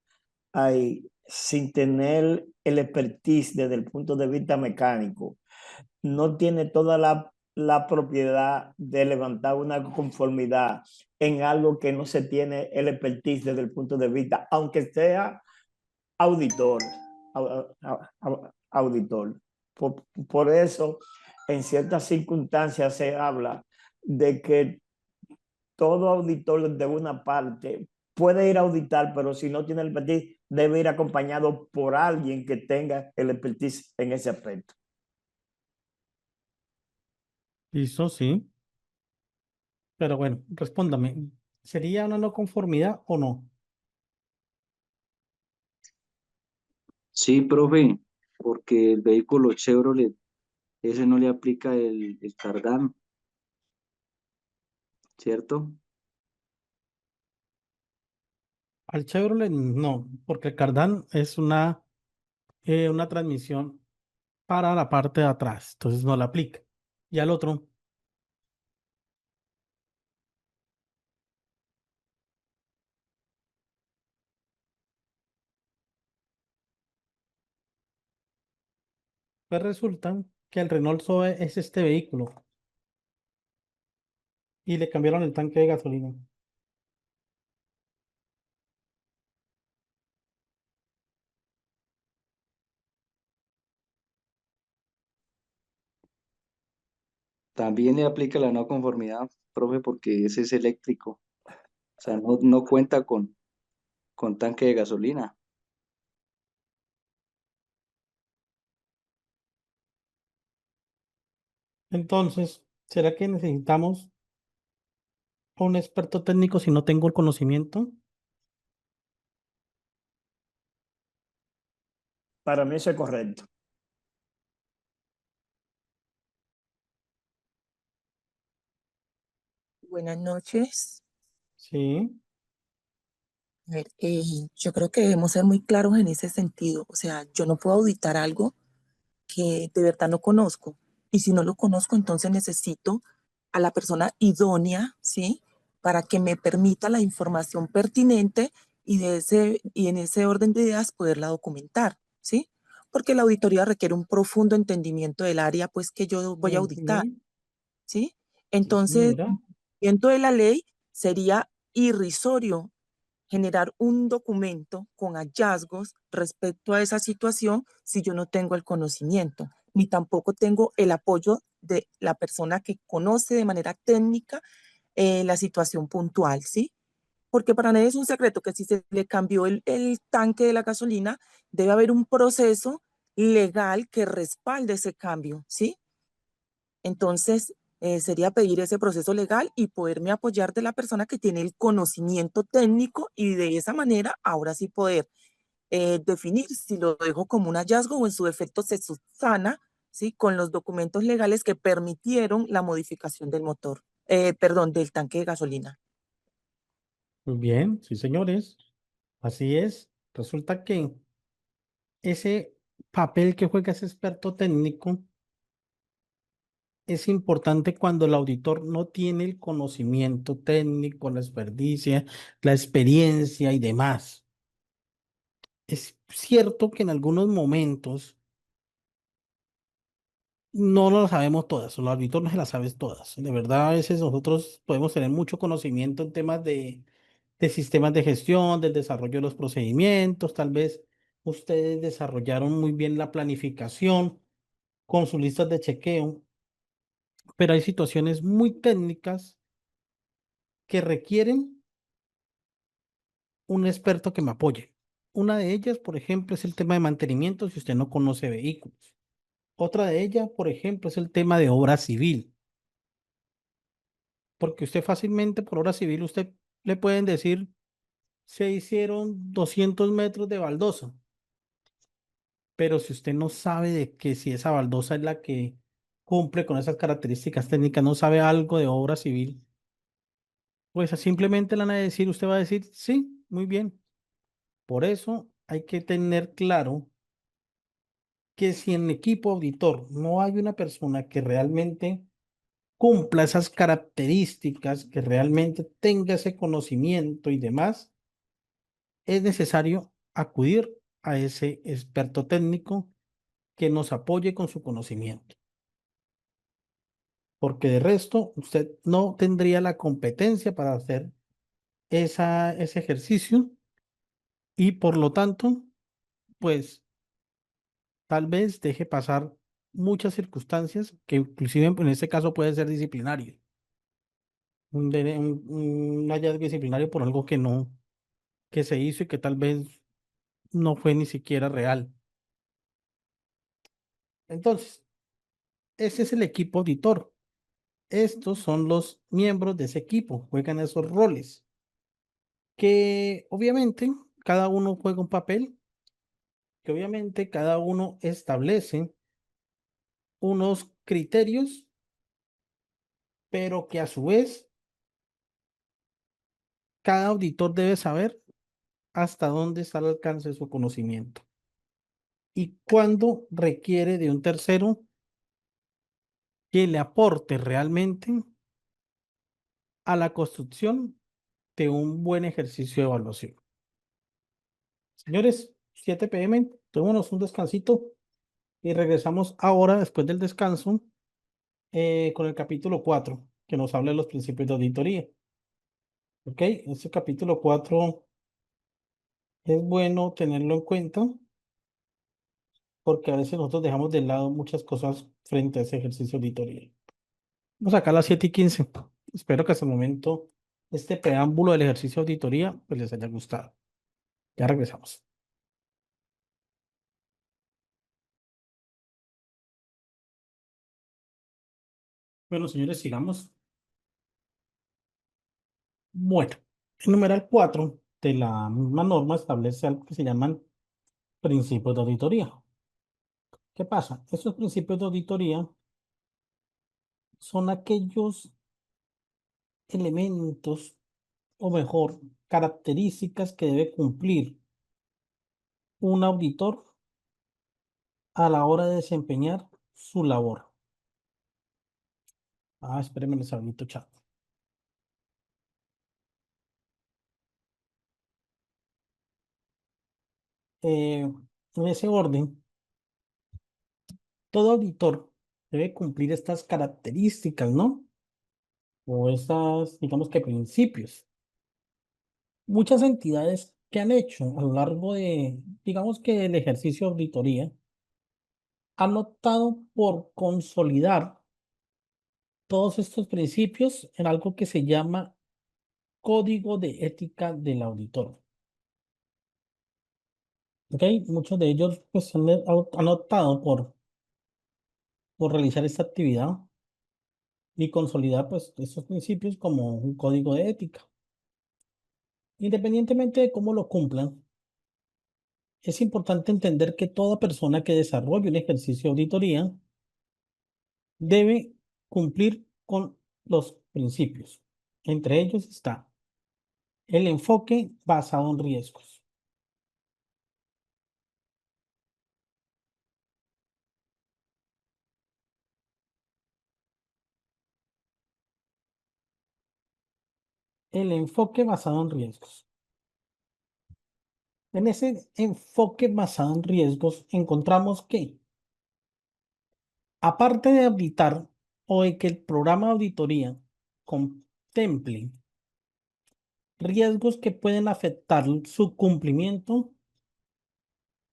J: ahí sin tener el expertise desde el punto de vista mecánico, no tiene toda la propiedad de levantar una conformidad en algo que no se tiene el expertise desde el punto de vista, aunque sea auditor. Auditor. Por eso, en ciertas circunstancias se habla de que todo auditor de una parte puede ir a auditar, pero si no tiene el expertise, debe ir acompañado por alguien que tenga el expertise en ese aspecto.
A: Listo, sí. Pero bueno, respóndame. ¿Sería una no conformidad o no?
K: Sí, profe, porque el vehículo Chevrolet, ese no le aplica el cardán, ¿cierto?
A: Al Chevrolet no, porque el cardán es una transmisión para la parte de atrás, entonces no la aplica. Y al otro, pues resulta que el Renault Zoe es este vehículo y le cambiaron el tanque de gasolina.
K: También le aplica la no conformidad, profe, porque ese es eléctrico, o sea, no cuenta con tanque de gasolina.
A: Entonces, ¿será que necesitamos a un experto técnico si no tengo el conocimiento?
J: Para mí eso es correcto.
I: Buenas noches.
A: Sí,
I: A ver, yo creo que debemos ser muy claros en ese sentido. O sea, yo no puedo auditar algo que de verdad no conozco. Y si no lo conozco, entonces necesito a la persona idónea, ¿sí? Para que me permita la información pertinente y en ese orden de ideas poderla documentar, ¿sí? Porque la auditoría requiere un profundo entendimiento del área, pues, que yo voy a auditar,
A: ujú,
I: ¿sí? Entonces,
A: Mira,
I: dentro de la ley sería irrisorio generar un documento con hallazgos respecto a esa situación si yo no tengo el conocimiento, ni tampoco tengo el apoyo de la persona que conoce de manera técnica la situación puntual, ¿sí? Porque para nadie es un secreto que si se le cambió el tanque de la gasolina, debe haber un proceso legal que respalde ese cambio, ¿sí? Entonces, sería pedir ese proceso legal y poderme apoyar de la persona que tiene el conocimiento técnico y de esa manera ahora sí poder definir si lo dejo como un hallazgo o en su defecto se subsana, ¿sí? Con los documentos legales que permitieron la modificación del motor, perdón, del tanque de gasolina.
A: muy bien, sí, señores. Así es. Resulta que ese papel que juega ese experto técnico es importante cuando el auditor no tiene el conocimiento técnico, la experticia, la experiencia y demás. Es cierto que en algunos momentos no lo sabemos todas, los auditores no se las sabes todas. De verdad, a veces nosotros podemos tener mucho conocimiento en temas de sistemas de gestión, del desarrollo de los procedimientos, tal vez ustedes desarrollaron muy bien la planificación con sus listas de chequeo, pero hay situaciones muy técnicas que requieren un experto que me apoye. Una de ellas, por ejemplo, es el tema de mantenimiento si usted no conoce vehículos. Otra de ellas, por ejemplo, es el tema de obra civil, porque usted fácilmente por obra civil, usted le pueden decir, se hicieron 200 metros de baldosa, pero si usted no sabe de que si esa baldosa es la que cumple con esas características técnicas, no sabe algo de obra civil, pues simplemente le van a decir, usted va a decir, sí, muy bien. Por eso hay que tener claro que si en el equipo auditor no hay una persona que realmente cumpla esas características, que realmente tenga ese conocimiento y demás, es necesario acudir a ese experto técnico que nos apoye con su conocimiento, porque de resto usted no tendría la competencia para hacer ese ejercicio y por lo tanto, pues tal vez deje pasar muchas circunstancias que inclusive en este caso puede ser disciplinario, un hallazgo disciplinario por algo que no, que se hizo y que tal vez no fue ni siquiera real. Entonces, ese es el equipo auditor. Estos son los miembros de ese equipo, juegan esos roles, que obviamente cada uno juega un papel, que obviamente cada uno establece unos criterios, pero que a su vez cada auditor debe saber hasta dónde está el alcance de su conocimiento y cuándo requiere de un tercero que le aporte realmente a la construcción de un buen ejercicio de evaluación. Señores, 7 p.m., tomémonos un descansito y regresamos ahora, después del descanso, con el capítulo 4 que nos habla de los principios de auditoría. ¿Ok? Este capítulo 4 es bueno tenerlo en cuenta porque a veces nosotros dejamos de lado muchas cosas frente a ese ejercicio de auditoría. Vamos acá a las 7:15. Espero que hasta el momento este preámbulo del ejercicio de auditoría pues les haya gustado. Ya regresamos. Bueno, señores, sigamos. Bueno, el numeral 4 de la misma norma establece algo que se llaman principios de auditoría. ¿Qué pasa? Esos principios de auditoría son aquellos elementos, o mejor, características que debe cumplir un auditor a la hora de desempeñar su labor. Espérenme, les habilito chat. En ese orden, todo auditor debe cumplir estas características, ¿no? o estas, digamos que principios. Muchas entidades que han hecho a lo largo de, digamos que el ejercicio de auditoría, han optado por consolidar todos estos principios en algo que se llama Código de Ética del Auditor. ¿Ok? Muchos de ellos pues, han optado por realizar esta actividad y consolidar pues, estos principios como un código de ética. Independientemente de cómo lo cumplan, es importante entender que toda persona que desarrolle un ejercicio de auditoría debe cumplir con los principios. Entre ellos está el enfoque basado en riesgos. El enfoque basado en riesgos. En ese enfoque basado en riesgos encontramos que, aparte de auditar o de que el programa de auditoría contemple riesgos que pueden afectar su cumplimiento,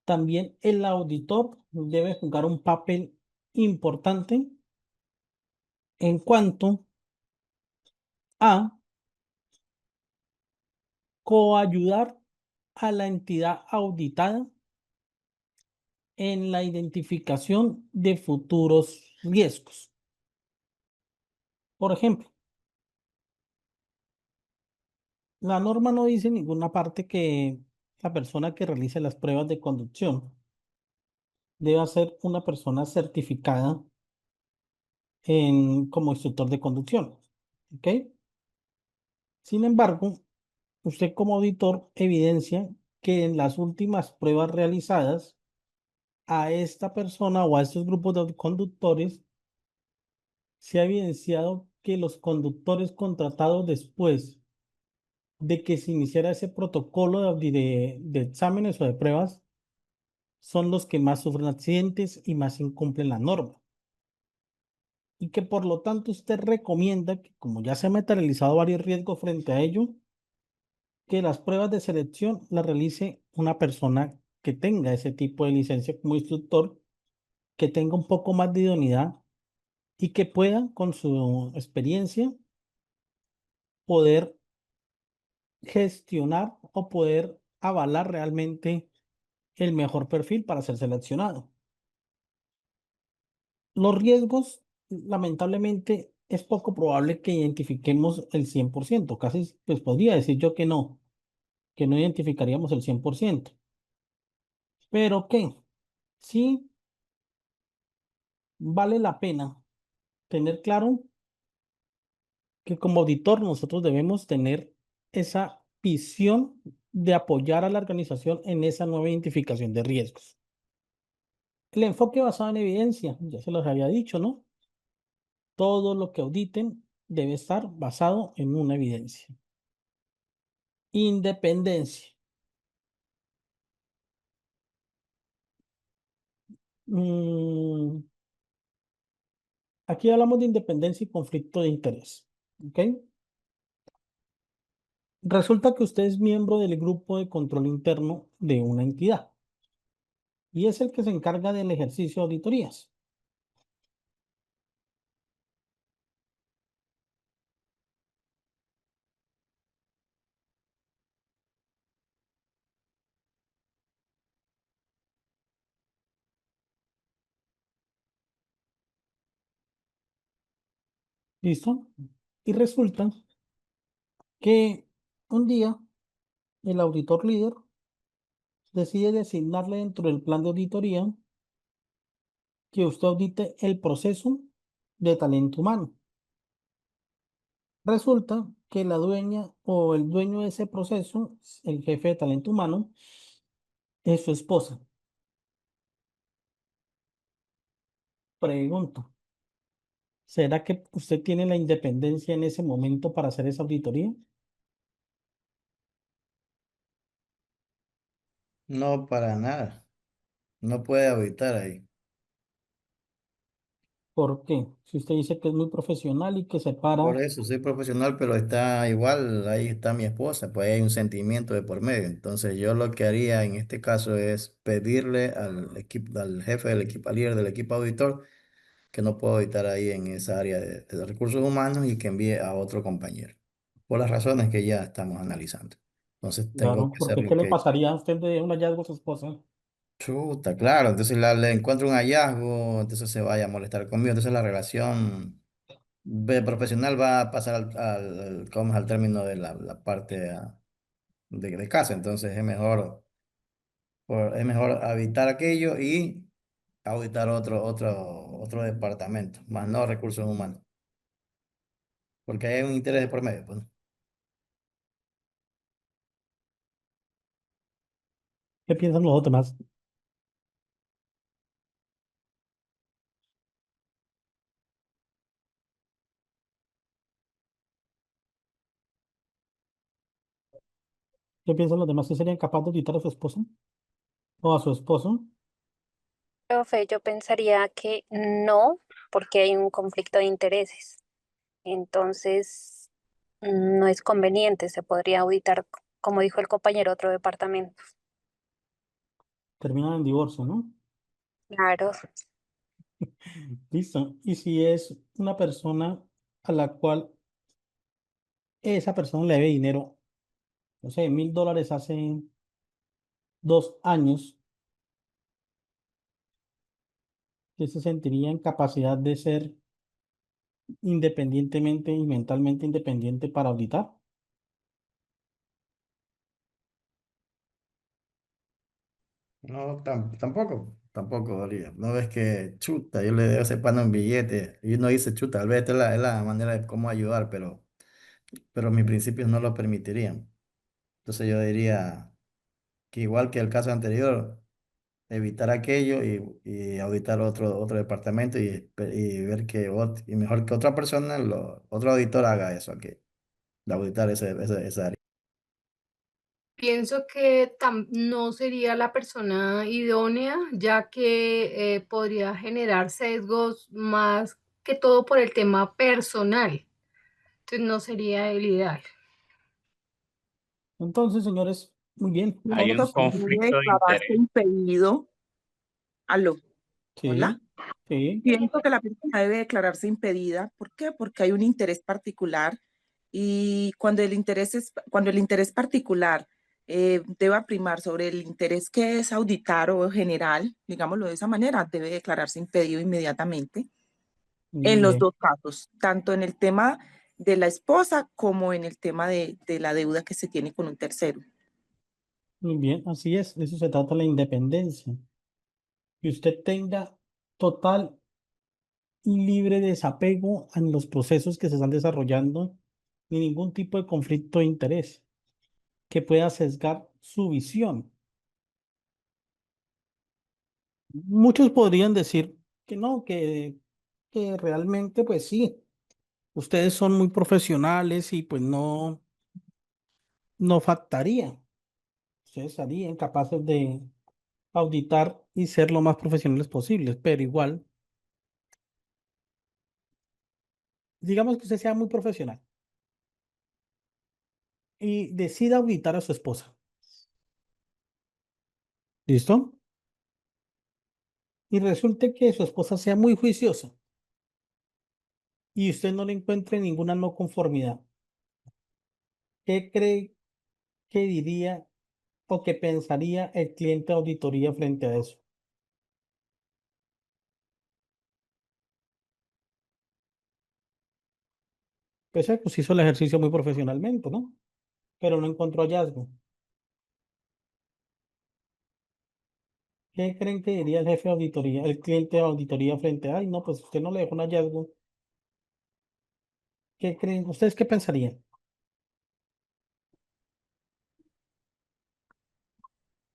A: también el auditor debe jugar un papel importante en cuanto a coayudar a la entidad auditada en la identificación de futuros riesgos. Por ejemplo, la norma no dice en ninguna parte que la persona que realice las pruebas de conducción deba ser una persona certificada como instructor de conducción. ¿Ok? Sin embargo, usted como auditor evidencia que en las últimas pruebas realizadas a esta persona o a estos grupos de conductores se ha evidenciado que los conductores contratados después de que se iniciara ese protocolo de exámenes o de pruebas son los que más sufren accidentes y más incumplen la norma. Y que por lo tanto usted recomienda que, como ya se han materializado varios riesgos frente a ello, que las pruebas de selección las realice una persona que tenga ese tipo de licencia como instructor, que tenga un poco más de idoneidad y que pueda, con su experiencia, poder gestionar o poder avalar realmente el mejor perfil para ser seleccionado. Los riesgos, lamentablemente, es poco probable que identifiquemos el 100%. Casi, pues podría decir yo que no identificaríamos el 100%. Pero que sí vale la pena tener claro que como auditor nosotros debemos tener esa visión de apoyar a la organización en esa nueva identificación de riesgos. El enfoque basado en evidencia, ya se los había dicho, ¿no? Todo lo que auditen debe estar basado en una evidencia. Independencia. Mm, Aquí hablamos de independencia y conflicto de interés. ¿Ok? Resulta que usted es miembro del grupo de control interno de una entidad y es el que se encarga del ejercicio de auditorías. ¿Listo? Y resulta que un día el auditor líder decide designarle dentro del plan de auditoría que usted audite el proceso de talento humano. Resulta que la dueña o el dueño de ese proceso, el jefe de talento humano, es su esposa. Pregunto, ¿será que usted tiene la independencia en ese momento para hacer esa auditoría?
H: No, para nada. No puede habitar ahí.
A: ¿Por qué? Si usted dice que es muy profesional y que se para,
H: Por eso soy profesional, pero está igual, ahí está mi esposa, pues hay un sentimiento de por medio. Entonces yo lo que haría en este caso es pedirle al equipo, al jefe del equipo, al líder del equipo auditor, que no puedo auditar ahí en esa área de recursos humanos y que envíe a otro compañero, por las razones que ya estamos analizando. Entonces tengo
A: claro,
H: que hacer
A: porque
H: lo
A: ¿qué le
H: que...
A: pasaría a usted de un hallazgo a su esposa?
H: Chuta, claro, entonces le encuentro un hallazgo, entonces se vaya a molestar conmigo, entonces la relación profesional va a pasar ¿cómo es? Al término de la parte de casa, entonces es mejor evitar aquello y auditar otro departamento, más no recursos humanos, porque hay un interés de por medio, pues.
A: ¿Qué piensan los demás? ¿Qué piensan los demás? ¿Sí serían capaces de auditar a su esposa o a su esposo?
L: Profe, yo pensaría que no, porque hay un conflicto de intereses. Entonces, no es conveniente, se podría auditar, como dijo el compañero, otro departamento.
A: Terminan en divorcio, ¿no?
L: Claro,
A: Listo. Y si es una persona a la cual esa persona le debe dinero, no sé, $1.000 hace 2 años, que se sentiría en capacidad de ser independientemente y mentalmente independiente para auditar.
H: No, tampoco, Daría. No ves que chuta, yo le debo ese pan un billete y uno dice chuta, tal vez esta es la manera de cómo ayudar, pero mis principios no lo permitirían. Entonces yo diría que igual que el caso anterior, evitar aquello y auditar otro departamento y ver y mejor que otra persona, otro auditor haga eso, que de auditar esa área.
B: Pienso que no sería la persona idónea, ya que podría generar sesgos más que todo por el tema personal. Entonces no sería el ideal.
A: Entonces, señores, muy bien.
D: Hay
I: Pienso
D: un
I: que debe
D: conflicto de
I: declararse
D: interés.
I: impedido. Aló, hola.
A: Sí, sí,
I: Pienso que la persona debe declararse impedida. ¿Por qué? Porque hay un interés particular y cuando el interés particular deba primar sobre el interés que es auditar o general, digámoslo de esa manera, debe declararse impedido inmediatamente
A: muy
I: en los
A: bien,
I: dos casos, tanto en el tema de la esposa como en el tema de la deuda que se tiene con un tercero.
A: muy bien. Así es. De eso se trata la independencia. Que usted tenga total y libre desapego en los procesos que se están desarrollando, ni ningún tipo de conflicto de interés que pueda sesgar su visión. Muchos podrían decir que no, que realmente, pues sí, ustedes son muy profesionales y pues no faltaría. Ustedes serían capaces de auditar y ser lo más profesionales posibles, pero igual, digamos que usted sea muy profesional y decida auditar a su esposa. ¿Listo? Y resulte que su esposa sea muy juiciosa y usted no le encuentre ninguna no conformidad. ¿Qué cree que diría o que pensaría el cliente de auditoría frente a eso? Pese a que pues hizo el ejercicio muy profesionalmente, ¿no? Pero no encontró hallazgo. ¿Qué creen que diría el jefe de auditoría, el cliente de auditoría frente a, ay, no, pues usted no le dejó un hallazgo? ¿Qué creen? ¿Ustedes qué pensarían?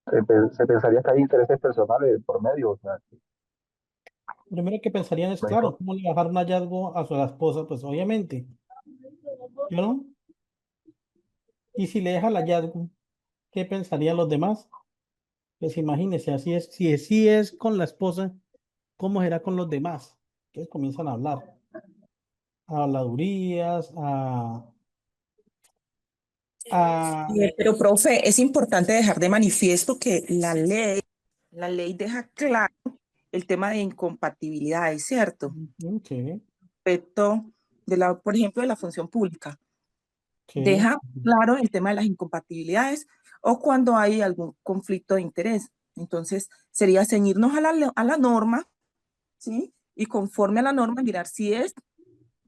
F: Se pensaría que hay intereses personales por medio, o sea,
A: Primero que pensarían es, claro, ¿cómo le dejar un hallazgo a su esposa? Pues obviamente, ¿no? Y si le deja el hallazgo, ¿qué pensarían los demás? Pues imagínense, así es, si así es con la esposa, ¿cómo será con los demás? Entonces comienzan a hablar, a habladurías, a...
I: Pero, profe, es importante dejar de manifiesto que la ley deja claro el tema de incompatibilidades, ¿cierto?
A: Sí,
I: Respecto de por ejemplo, de la función pública.
A: sí.
I: Deja claro el tema de las incompatibilidades o cuando hay algún conflicto de interés. Entonces, sería ceñirnos a la norma, ¿sí? Y conforme a la norma, mirar si es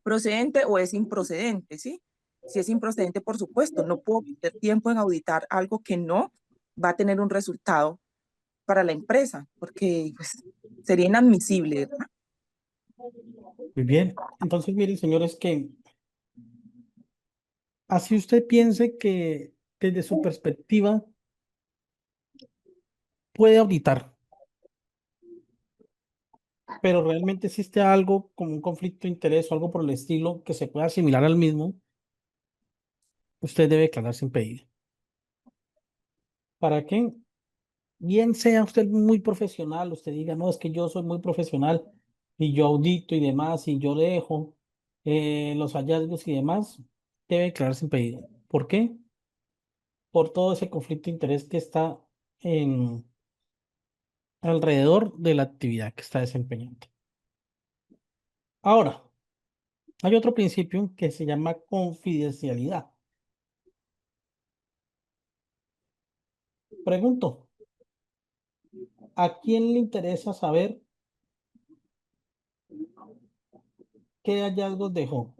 I: procedente o es improcedente, ¿sí? Si es improcedente, por supuesto, no puedo perder tiempo en auditar algo que no va a tener un resultado para la empresa, porque pues, sería inadmisible, ¿verdad?
A: Muy bien. Entonces, miren, señores, que así usted piense que desde su perspectiva puede auditar, pero realmente existe algo como un conflicto de interés o algo por el estilo que se pueda asimilar al mismo, usted debe declararse impedido. ¿Para qué? Bien sea usted muy profesional, usted diga, no, es que yo soy muy profesional y yo audito y demás, y yo dejo los hallazgos y demás, debe declararse impedido. ¿Por qué? Por todo ese conflicto de interés que está en, alrededor de la actividad que está desempeñando. Ahora, hay otro principio que se llama confidencialidad. Pregunto, ¿a quién le interesa saber qué hallazgos dejó?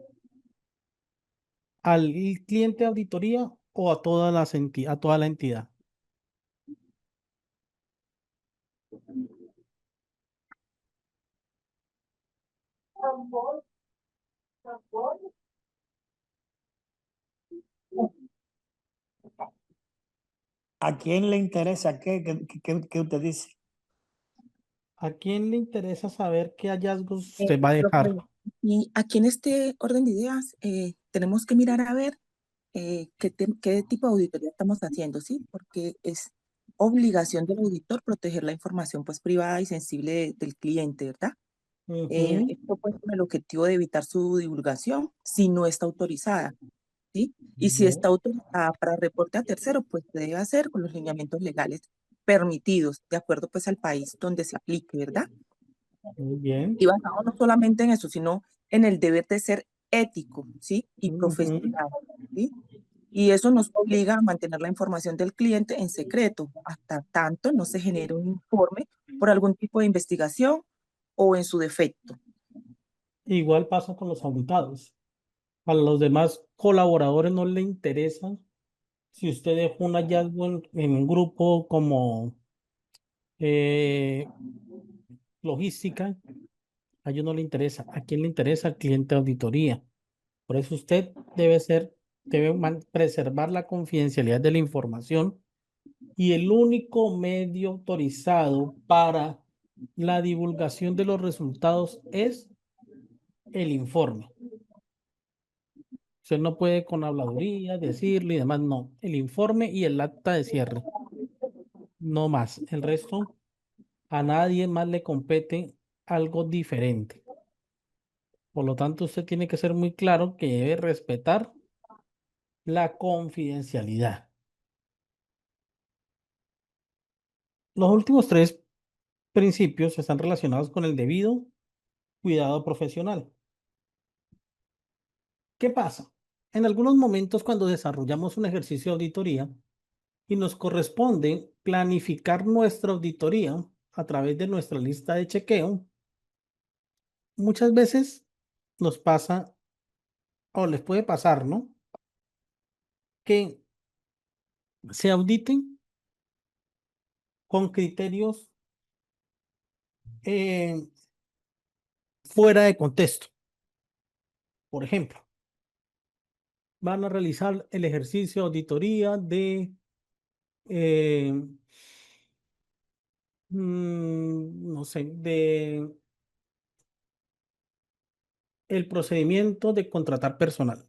A: ¿Al cliente de auditoría o a a toda la entidad?
J: ¿A quién le interesa qué usted dice?
A: ¿A quién le interesa saber qué hallazgos usted va a dejar?
I: Profe, y aquí en este orden de ideas tenemos que mirar a ver qué tipo de auditoría estamos haciendo, ¿sí? Porque es obligación del auditor proteger la información pues privada y sensible del cliente, ¿verdad?
A: Ujú,
I: Esto pues con el objetivo de evitar su divulgación si no está autorizada, ¿sí? Y si
A: bien,
I: está autorizada para reporte a tercero, pues se debe hacer con los lineamientos legales permitidos, de acuerdo pues al país donde se aplique, ¿verdad?
A: muy bien.
I: Y basado no solamente en eso, sino en el deber de ser ético, ¿sí? Y
A: Ujú.
I: profesional, ¿sí? Y eso nos obliga a mantener la información del cliente en secreto, hasta tanto no se genere un informe por algún tipo de investigación o en su defecto.
A: Igual pasa con los auditados. A los demás colaboradores no le interesa si usted dejó un hallazgo en un grupo como eh, logística, a ellos no le interesa. ¿A quién le interesa? Al cliente de auditoría. Por eso usted debe preservar la confidencialidad de la información y el único medio autorizado para la divulgación de los resultados es el informe. Usted no puede con habladuría decirle y demás, no. El informe y el acta de cierre, no más. El resto, a nadie más le compete algo diferente. Por lo tanto, usted tiene que ser muy claro que debe respetar la confidencialidad. Los últimos tres principios están relacionados con el debido cuidado profesional. ¿Qué pasa? En algunos momentos cuando desarrollamos un ejercicio de auditoría y nos corresponde planificar nuestra auditoría a través de nuestra lista de chequeo, muchas veces nos pasa o les puede pasar, ¿no? Que se auditen con criterios eh, fuera de contexto. Por ejemplo, van a realizar el ejercicio de auditoría de eh, no sé, de el procedimiento de contratar personal.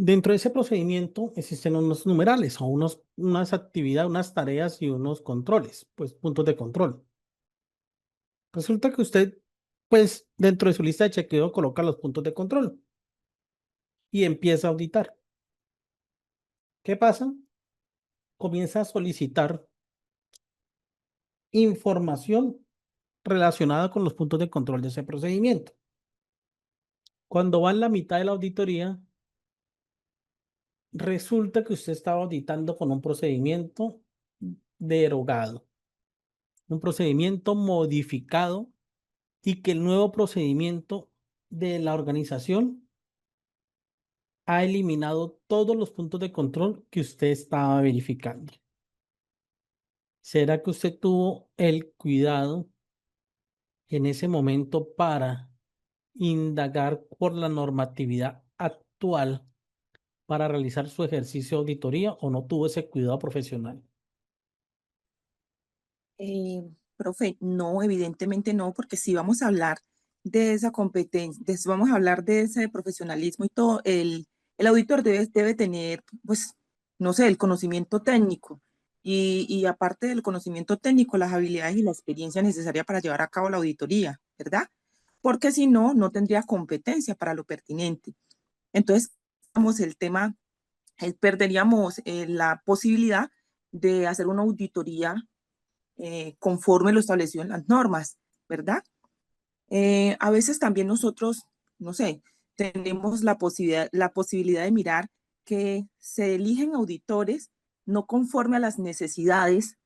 A: Dentro de ese procedimiento existen unos numerales o unas actividades, unas tareas y unos controles, pues puntos de control. Resulta que usted, pues dentro de su lista de chequeo coloca los puntos de control y empieza a auditar. ¿Qué pasa? Comienza a solicitar información relacionada con los puntos de control de ese procedimiento. Cuando va en la mitad de la auditoría, resulta que usted estaba auditando con un procedimiento derogado, un procedimiento modificado y que el nuevo procedimiento de la organización ha eliminado todos los puntos de control que usted estaba verificando. ¿Será que usted tuvo el cuidado en ese momento para indagar por la normatividad actual para realizar su ejercicio de auditoría o no tuvo ese cuidado profesional?
I: Profe, no, evidentemente no, porque si vamos a hablar de esa competencia, vamos a hablar de ese profesionalismo y todo, el auditor debe tener, pues, no sé, el conocimiento técnico y aparte del conocimiento técnico, las habilidades y la experiencia necesaria para llevar a cabo la auditoría, ¿verdad? Porque si no, no tendría competencia para lo pertinente. Entonces, vamos, el tema, perderíamos la posibilidad de hacer una auditoría conforme lo establecido en las normas, ¿verdad? A veces también nosotros, no sé, tenemos la posibilidad de mirar que se eligen auditores no conforme a las necesidades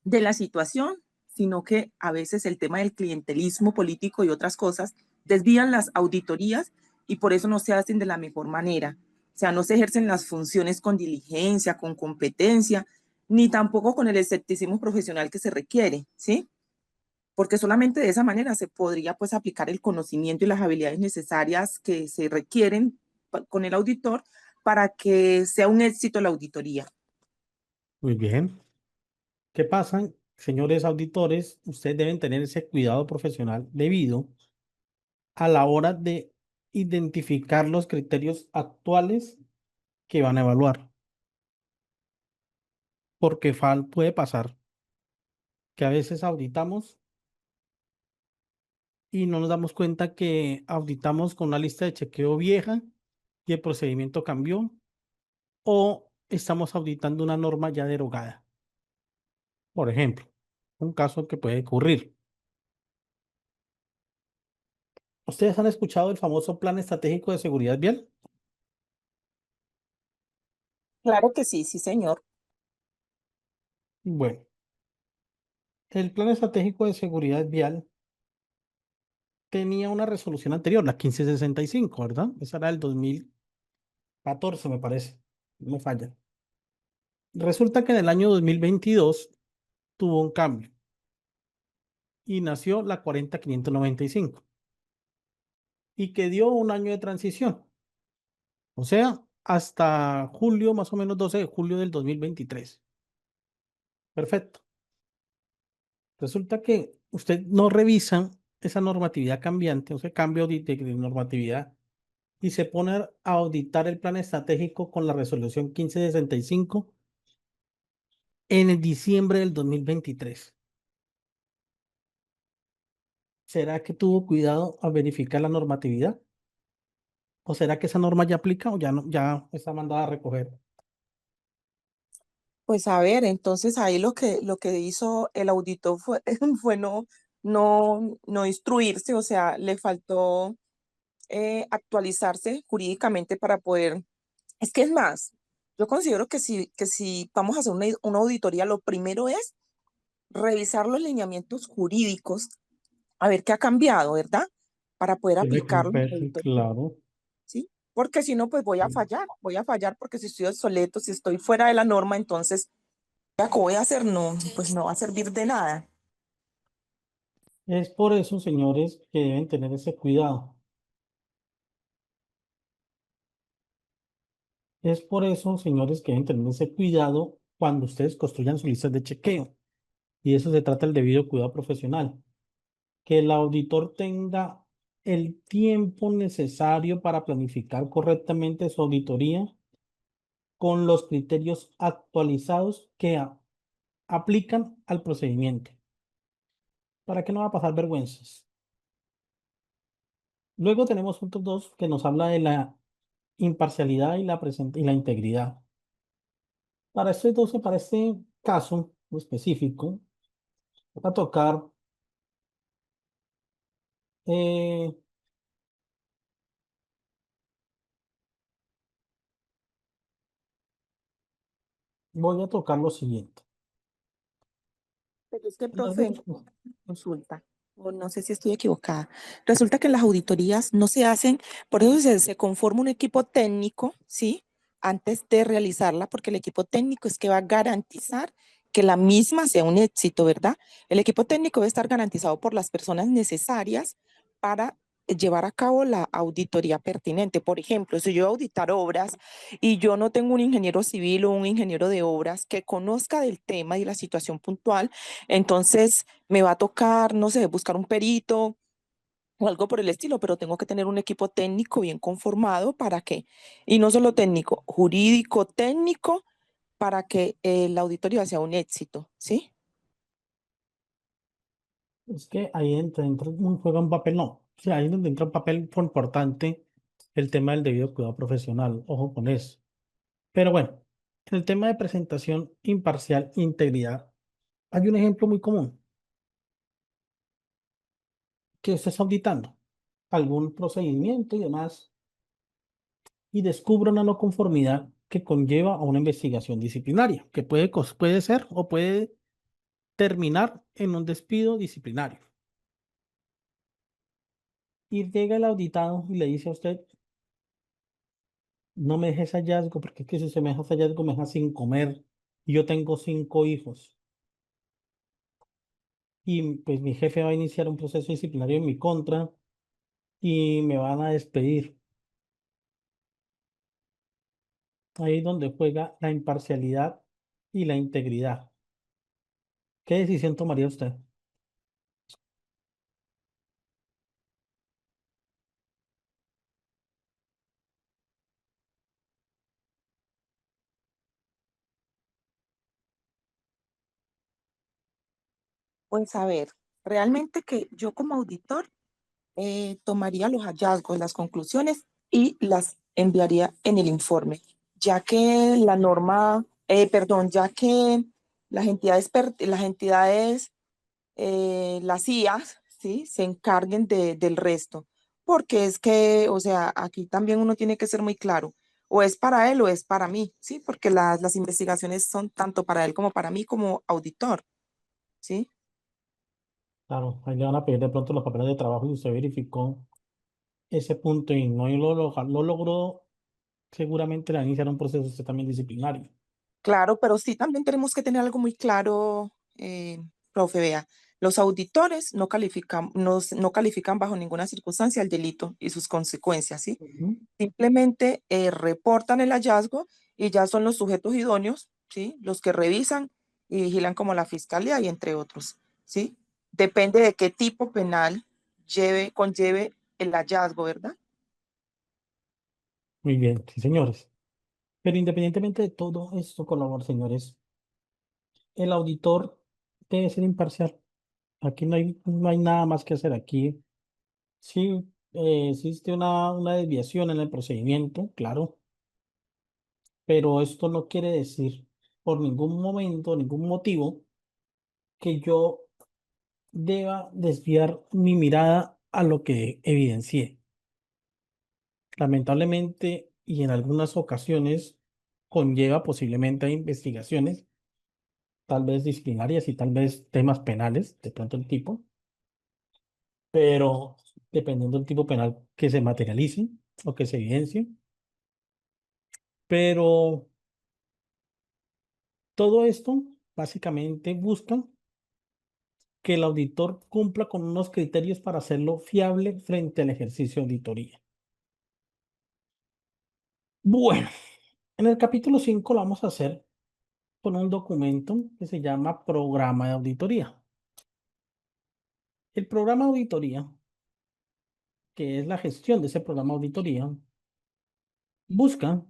I: de la situación, sino que a veces el tema del clientelismo político y otras cosas desvían las auditorías y por eso no se hacen de la mejor manera. O sea, no se ejercen las funciones con diligencia, con competencia, ni tampoco con el escepticismo profesional que se requiere, ¿sí? Porque solamente de esa manera se podría pues aplicar el conocimiento y las habilidades necesarias que se requieren con el auditor para que sea un éxito la auditoría.
A: Muy bien. ¿Qué pasa? Señores auditores, ustedes deben tener ese cuidado profesional debido a la hora de identificar los criterios actuales que van a evaluar. Porque puede pasar que a veces auditamos y no nos damos cuenta que auditamos con una lista de chequeo vieja y el procedimiento cambió o estamos auditando una norma ya derogada. Por ejemplo, un caso que puede ocurrir. ¿Ustedes han escuchado el famoso Plan Estratégico de Seguridad Vial?
I: Claro que sí, sí, señor.
A: Bueno, el Plan Estratégico de Seguridad Vial tenía una resolución anterior, la 1565, ¿verdad? Esa era del 2014, me parece. No me falla. Resulta que en el año 2022 tuvo un cambio y nació la 40595 y que dio un año de transición. O sea, hasta julio, más o menos 12 de julio del 2023. Perfecto. Resulta que usted no revisa esa normatividad cambiante, o ese cambio de normatividad, y se pone a auditar el plan estratégico con la resolución 1565 en el diciembre del 2023. ¿Será que tuvo cuidado a verificar la normatividad? ¿O será que esa norma ya aplica o ya no, ya está mandada a recoger?
I: Pues a ver, entonces ahí lo que hizo el auditor fue, fue no instruirse, o sea, le faltó actualizarse jurídicamente para poder. Es que es más, yo considero que si vamos a hacer una auditoría, lo primero es revisar los lineamientos jurídicos, a ver qué ha cambiado, ¿verdad? Para poder
A: Tiene que
I: aplicarlo en
A: ver,
I: la auditoría,
A: claro.
I: ¿sí? Porque si no, pues voy a fallar porque si estoy obsoleto, si estoy fuera de la norma, entonces ¿qué voy a hacer? No, pues no va a servir de nada.
A: Es por eso, señores, que deben tener ese cuidado. Es por eso, señores, que deben tener ese cuidado cuando ustedes construyan sus listas de chequeo. Y eso se trata del debido cuidado profesional. Que el auditor tenga el tiempo necesario para planificar correctamente su auditoría con los criterios actualizados que aplican al procedimiento, para que no va a pasar vergüenzas. Luego tenemos puntos 2 que nos habla de la imparcialidad y la integridad. Para este caso específico, va a tocar eh, voy a tocar lo siguiente.
I: Pero es que,
A: Las
I: profe,
A: dos-
I: consulta, o no sé si estoy equivocada. Resulta que las auditorías no se hacen, por eso se conforma un equipo técnico, ¿sí? Antes de realizarla, porque el equipo técnico es que va a garantizar que la misma sea un éxito, ¿verdad? El equipo técnico debe estar garantizado por las personas necesarias para llevar a cabo la auditoría pertinente. Por ejemplo, si yo voy a auditar obras y yo no tengo un ingeniero civil o un ingeniero de obras que conozca del tema y la situación puntual, entonces me va a tocar, no sé, buscar un perito o algo por el estilo, pero tengo que tener un equipo técnico bien conformado para que, y no solo técnico, jurídico, técnico, para que la auditoría sea un éxito, ¿sí?
A: Es que ahí juega un papel, no. O sea, ahí es donde entra un papel importante el tema del debido cuidado profesional. Ojo con eso. Pero bueno, en el tema de presentación imparcial, integridad, hay un ejemplo muy común que estés auditando algún procedimiento y demás y descubra una no conformidad que conlleva a una investigación disciplinaria, que puede ser o puede terminar en un despido disciplinario. Y llega el auditado y le dice a usted, no me dejes hallazgo, porque es que si se me deja hallazgo me deja sin comer. Y yo tengo 5 hijos. Y pues mi jefe va a iniciar un proceso disciplinario en mi contra y me van a despedir. Ahí es donde juega la imparcialidad y la integridad. ¿Qué decisión tomaría usted?
I: Pues a ver, realmente que yo como auditor tomaría los hallazgos, las conclusiones y las enviaría en el informe, ya que la norma, perdón, ya que las entidades, las IAs, ¿sí? Se encarguen del resto, porque es que, o sea, aquí también uno tiene que ser muy claro, o es para él o es para mí, ¿sí? Porque las investigaciones son tanto para él como para mí como auditor, ¿sí?
A: Claro, ahí le van a pedir de pronto los papeles de trabajo y usted verificó ese punto y no lo logró, seguramente le va a iniciar un proceso usted también disciplinario.
I: Claro, pero sí también tenemos que tener algo muy claro, profe, vea, los auditores no califican bajo ninguna circunstancia el delito y sus consecuencias, ¿sí?
A: Ujú.
I: Simplemente reportan el hallazgo y ya son los sujetos idóneos, ¿sí? Los que revisan y vigilan como la fiscalía y entre otros, ¿sí? Depende de qué tipo penal conlleve el hallazgo, ¿verdad?
A: Muy bien, sí, señores. Pero independientemente de todo esto, colabor, señores, el auditor debe ser imparcial. Aquí no hay nada más que hacer. Aquí sí existe una desviación en el procedimiento, claro, pero esto no quiere decir por ningún momento, ningún motivo, que yo deba desviar mi mirada a lo que evidencié. Lamentablemente, y en algunas ocasiones, conlleva posiblemente a investigaciones, tal vez disciplinarias y tal vez temas penales, de pronto el tipo, pero dependiendo del tipo penal que se materialice o que se evidencie. Pero todo esto básicamente busca que el auditor cumpla con unos criterios para hacerlo fiable frente al ejercicio de auditoría. Bueno, en el capítulo 5 lo vamos a hacer con un documento que se llama Programa de Auditoría. El programa de auditoría que es la gestión de ese programa de auditoría, busca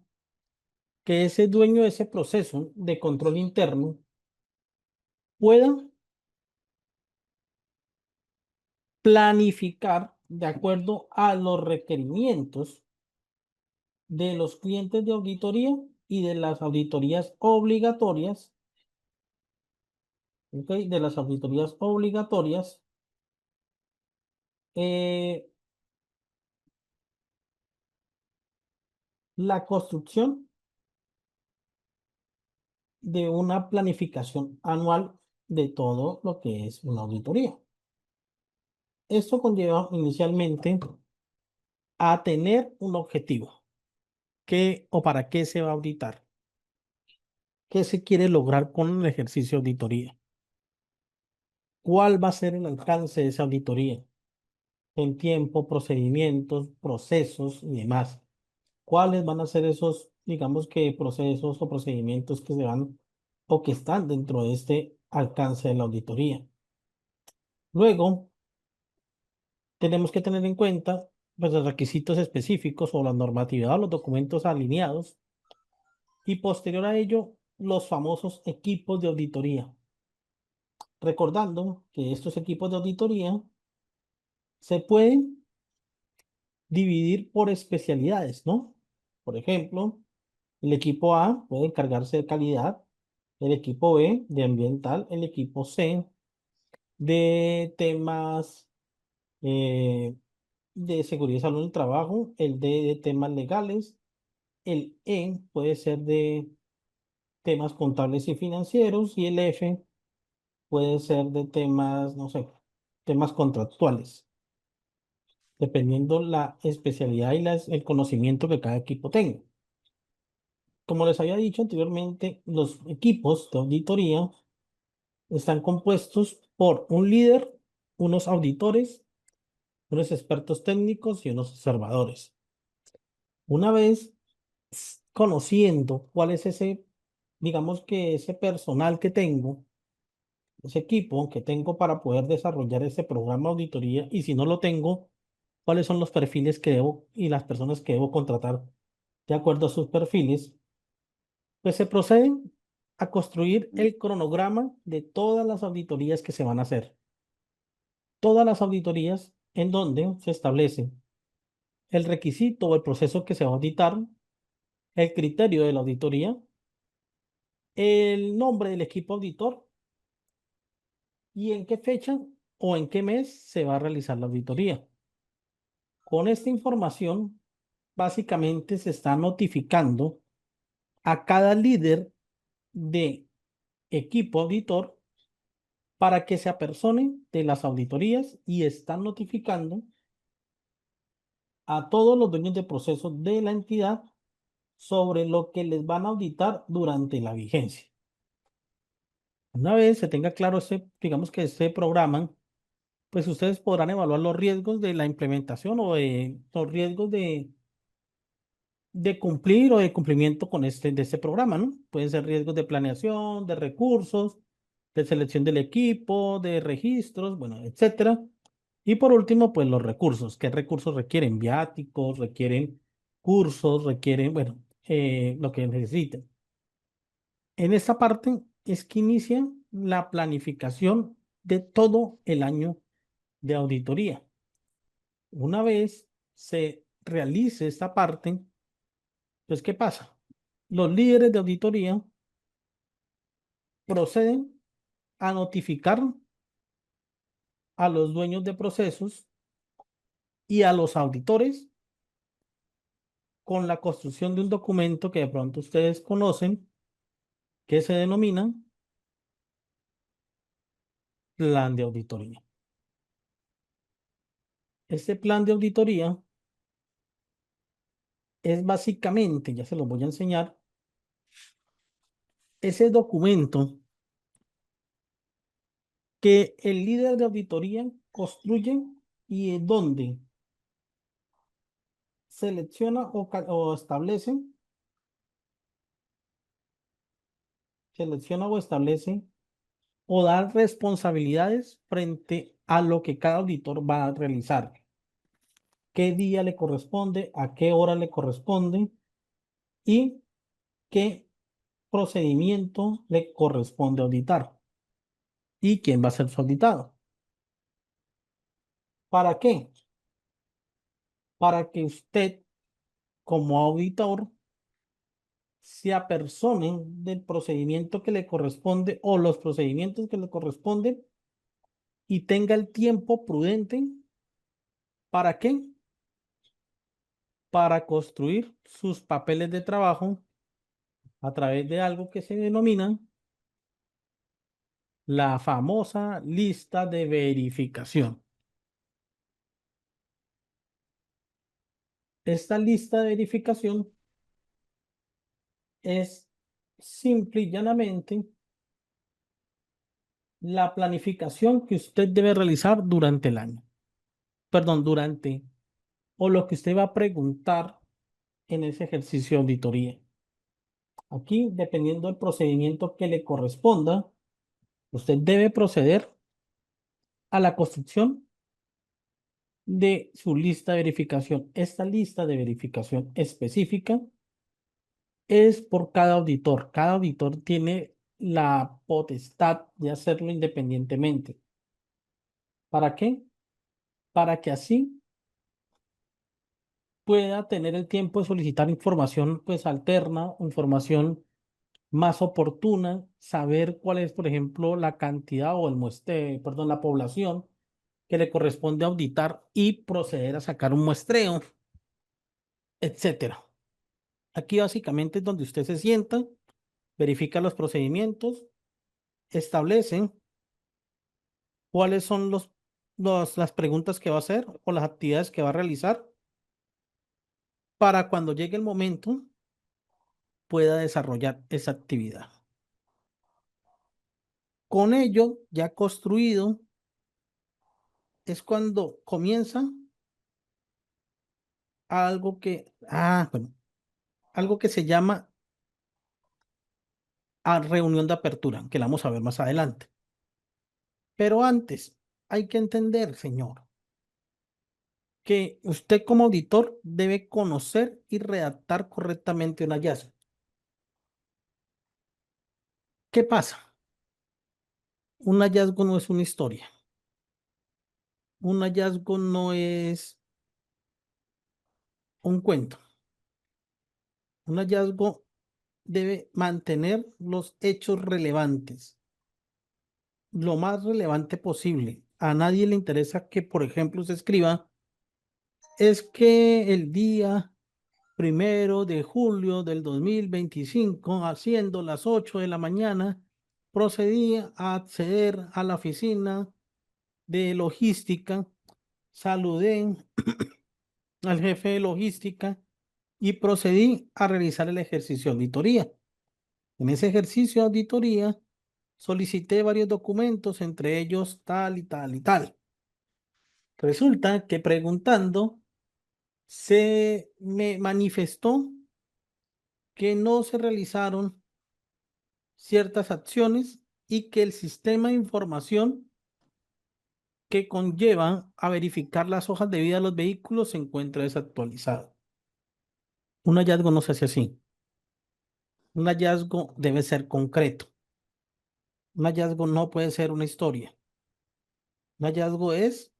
A: que ese dueño de ese proceso de control interno pueda planificar de acuerdo a los requerimientos de los clientes de auditoría y de las auditorías obligatorias, ¿ok? De las auditorías obligatorias, la construcción de una planificación anual de todo lo que es una auditoría. Esto conlleva inicialmente a tener un objetivo. ¿Qué o para qué se va a auditar? ¿Qué se quiere lograr con el ejercicio de auditoría? ¿Cuál va a ser el alcance de esa auditoría? En tiempo, procedimientos, procesos y demás. ¿Cuáles van a ser esos, digamos que procesos o procedimientos que se van o que están dentro de este alcance de la auditoría? Luego, tenemos que tener en cuenta pues, los requisitos específicos o la normatividad o los documentos alineados y posterior a ello, los famosos equipos de auditoría. Recordando que estos equipos de auditoría se pueden dividir por especialidades, ¿no? Por ejemplo, el equipo A puede encargarse de calidad, el equipo B de ambiental, el equipo C de temas de seguridad y salud en el trabajo, el D de temas legales, el E puede ser de temas contables y financieros y el F puede ser de temas, no sé, temas contractuales, dependiendo la especialidad y el conocimiento que cada equipo tenga. Como les había dicho anteriormente, los equipos de auditoría están compuestos por un líder, unos auditores, unos expertos técnicos y unos observadores. Una vez conociendo cuál es ese, digamos que ese personal que tengo, ese equipo que tengo para poder desarrollar ese programa de auditoría, y si no lo tengo, cuáles son los perfiles que debo y las personas que debo contratar de acuerdo a sus perfiles, pues se proceden a construir el cronograma de todas las auditorías que se van a hacer. Todas las auditorías en donde se establece el requisito o el proceso que se va a auditar, el criterio de la auditoría, el nombre del equipo auditor y en qué fecha o en qué mes se va a realizar la auditoría. Con esta información, básicamente se está notificando a cada líder de equipo auditor para que se apersonen de las auditorías y están notificando a todos los dueños de proceso de la entidad sobre lo que les van a auditar durante la vigencia. Una vez se tenga claro digamos que este programa, pues ustedes podrán evaluar los riesgos de la implementación o los riesgos de cumplir o de cumplimiento con de este programa, ¿no? Pueden ser riesgos de planeación, de recursos, de selección del equipo, de registros, bueno, etcétera. Y por último, pues los recursos. ¿Qué recursos requieren? Viáticos, requieren cursos, requieren, bueno, lo que necesiten. En esta parte es que inicia la planificación de todo el año de auditoría. Una vez se realice esta parte, pues, ¿qué pasa? Los líderes de auditoría proceden a notificar a los dueños de procesos y a los auditores con la construcción de un documento que de pronto ustedes conocen, que se denomina plan de auditoría. Este plan de auditoría es básicamente, ya se los voy a enseñar, ese documento que el líder de auditoría construye y en donde selecciona o establece o dar responsabilidades frente a lo que cada auditor va a realizar. qué día le corresponde, a qué hora le corresponde y qué procedimiento le corresponde auditar y quién va a ser su auditado. ¿Para qué? Para que usted, como auditor, se apersone del procedimiento que le corresponde o los procedimientos que le corresponden y tenga el tiempo prudente. ¿Para qué? Para construir sus papeles de trabajo a través de algo que se denomina la famosa lista de verificación. Esta lista de verificación es simple y llanamente la planificación que usted debe realizar durante el año. Perdón, o lo que usted va a preguntar en ese ejercicio de auditoría. Aquí, dependiendo del procedimiento que le corresponda, usted debe proceder a la construcción de su lista de verificación. Esta lista de verificación específica es por cada auditor. Cada auditor tiene la potestad de hacerlo independientemente. ¿Para qué? Para que así pueda tener el tiempo de solicitar información pues alterna, información más oportuna, saber cuál es, por ejemplo, la cantidad o perdón, la población que le corresponde auditar y proceder a sacar un muestreo, etcétera. Aquí básicamente es donde usted se sienta, verifica los procedimientos, establece cuáles son las preguntas que va a hacer o las actividades que va a realizar para cuando llegue el momento pueda desarrollar esa actividad. Con ello ya construido es cuando comienza bueno, algo que se llama reunión de apertura, que la vamos a ver más adelante. Pero antes hay que entender, señor, que usted como auditor debe conocer y redactar correctamente un hallazgo. ¿Qué pasa? Un hallazgo no es una historia. Un hallazgo no es un cuento. Un hallazgo debe mantener los hechos relevantes, lo más relevante posible. A nadie le interesa que, por ejemplo, se escriba, es que el día 1 de julio del 2025, haciendo las 8 de la mañana, procedí a acceder a la oficina de logística, saludé al jefe de logística y procedí a realizar el ejercicio de auditoría. En ese ejercicio de auditoría solicité varios documentos, entre ellos tal y tal y tal. Resulta que preguntando se me manifestó que no se realizaron ciertas acciones y que el sistema de información que conlleva a verificar las hojas de vida de los vehículos se encuentra desactualizado. Un hallazgo no se hace así. Un hallazgo debe ser concreto. Un hallazgo no puede ser una historia. Un hallazgo es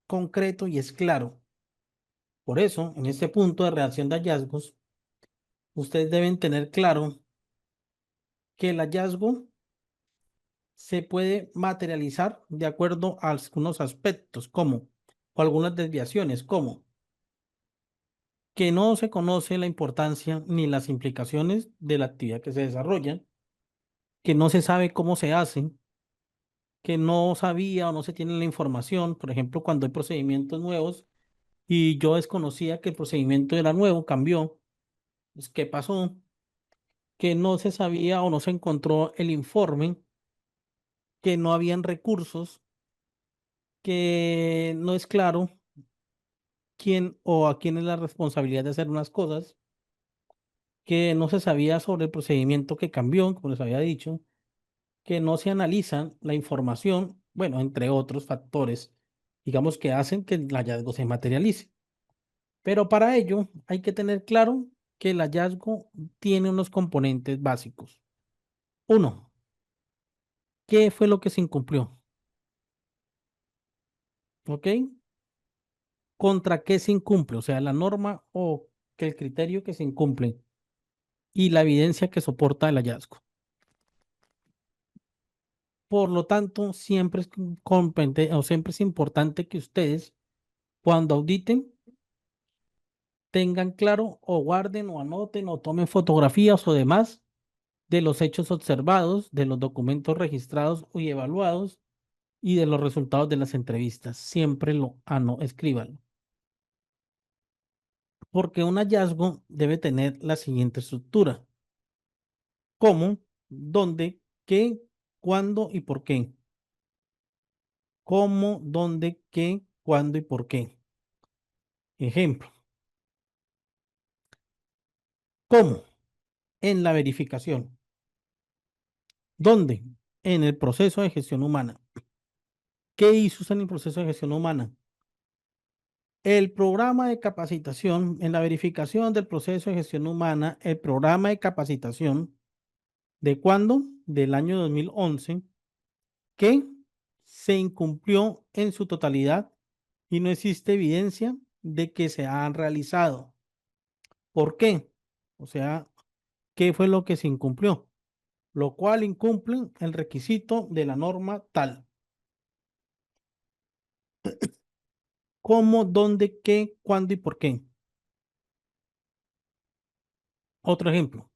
A: concreto y es claro. Por eso, en este punto de redacción de hallazgos, ustedes deben tener claro que el hallazgo se puede materializar de acuerdo a algunos aspectos, como, o algunas desviaciones, como que no se conoce la importancia ni las implicaciones de la actividad que se desarrolla, que no se sabe cómo se hace, que no sabía o no se tiene la información, por ejemplo, cuando hay procedimientos nuevos y yo desconocía que el procedimiento era nuevo, cambió, pues, ¿qué pasó? Que no se sabía o no se encontró el informe, que no habían recursos, que no es claro quién o a quién es la responsabilidad de hacer unas cosas, que no se sabía sobre el procedimiento que cambió, como les había dicho, que no se analiza la información, bueno, entre otros factores digamos que hacen que el hallazgo se materialice. Pero para ello hay que tener claro que el hallazgo tiene unos componentes básicos. Uno, ¿qué fue lo que se incumplió? ¿Ok? ¿Contra qué se incumple? O sea, la norma o que el criterio que se incumple y la evidencia que soporta el hallazgo. Por lo tanto, siempre es o siempre es importante que ustedes, cuando auditen, tengan claro o guarden o anoten o tomen fotografías o demás de los hechos observados, de los documentos registrados y evaluados y de los resultados de las entrevistas. Siempre escríbanlo. Porque un hallazgo debe tener la siguiente estructura: cómo, dónde, qué, cuándo y por qué. Cómo, dónde, qué, cuándo y por qué. Ejemplo. ¿Cómo? En la verificación. ¿Dónde? En el proceso de gestión humana. ¿Qué hizo usted en el proceso de gestión humana? El programa de capacitación, en la verificación del proceso de gestión humana, el programa de capacitación, ¿de cuándo? Del año 2011, que se incumplió en su totalidad y no existe evidencia de que se han realizado. ¿Por qué? O sea, ¿qué fue lo que se incumplió? Lo cual incumple el requisito de la norma tal. ¿Cómo, dónde, qué, cuándo y por qué? Otro ejemplo.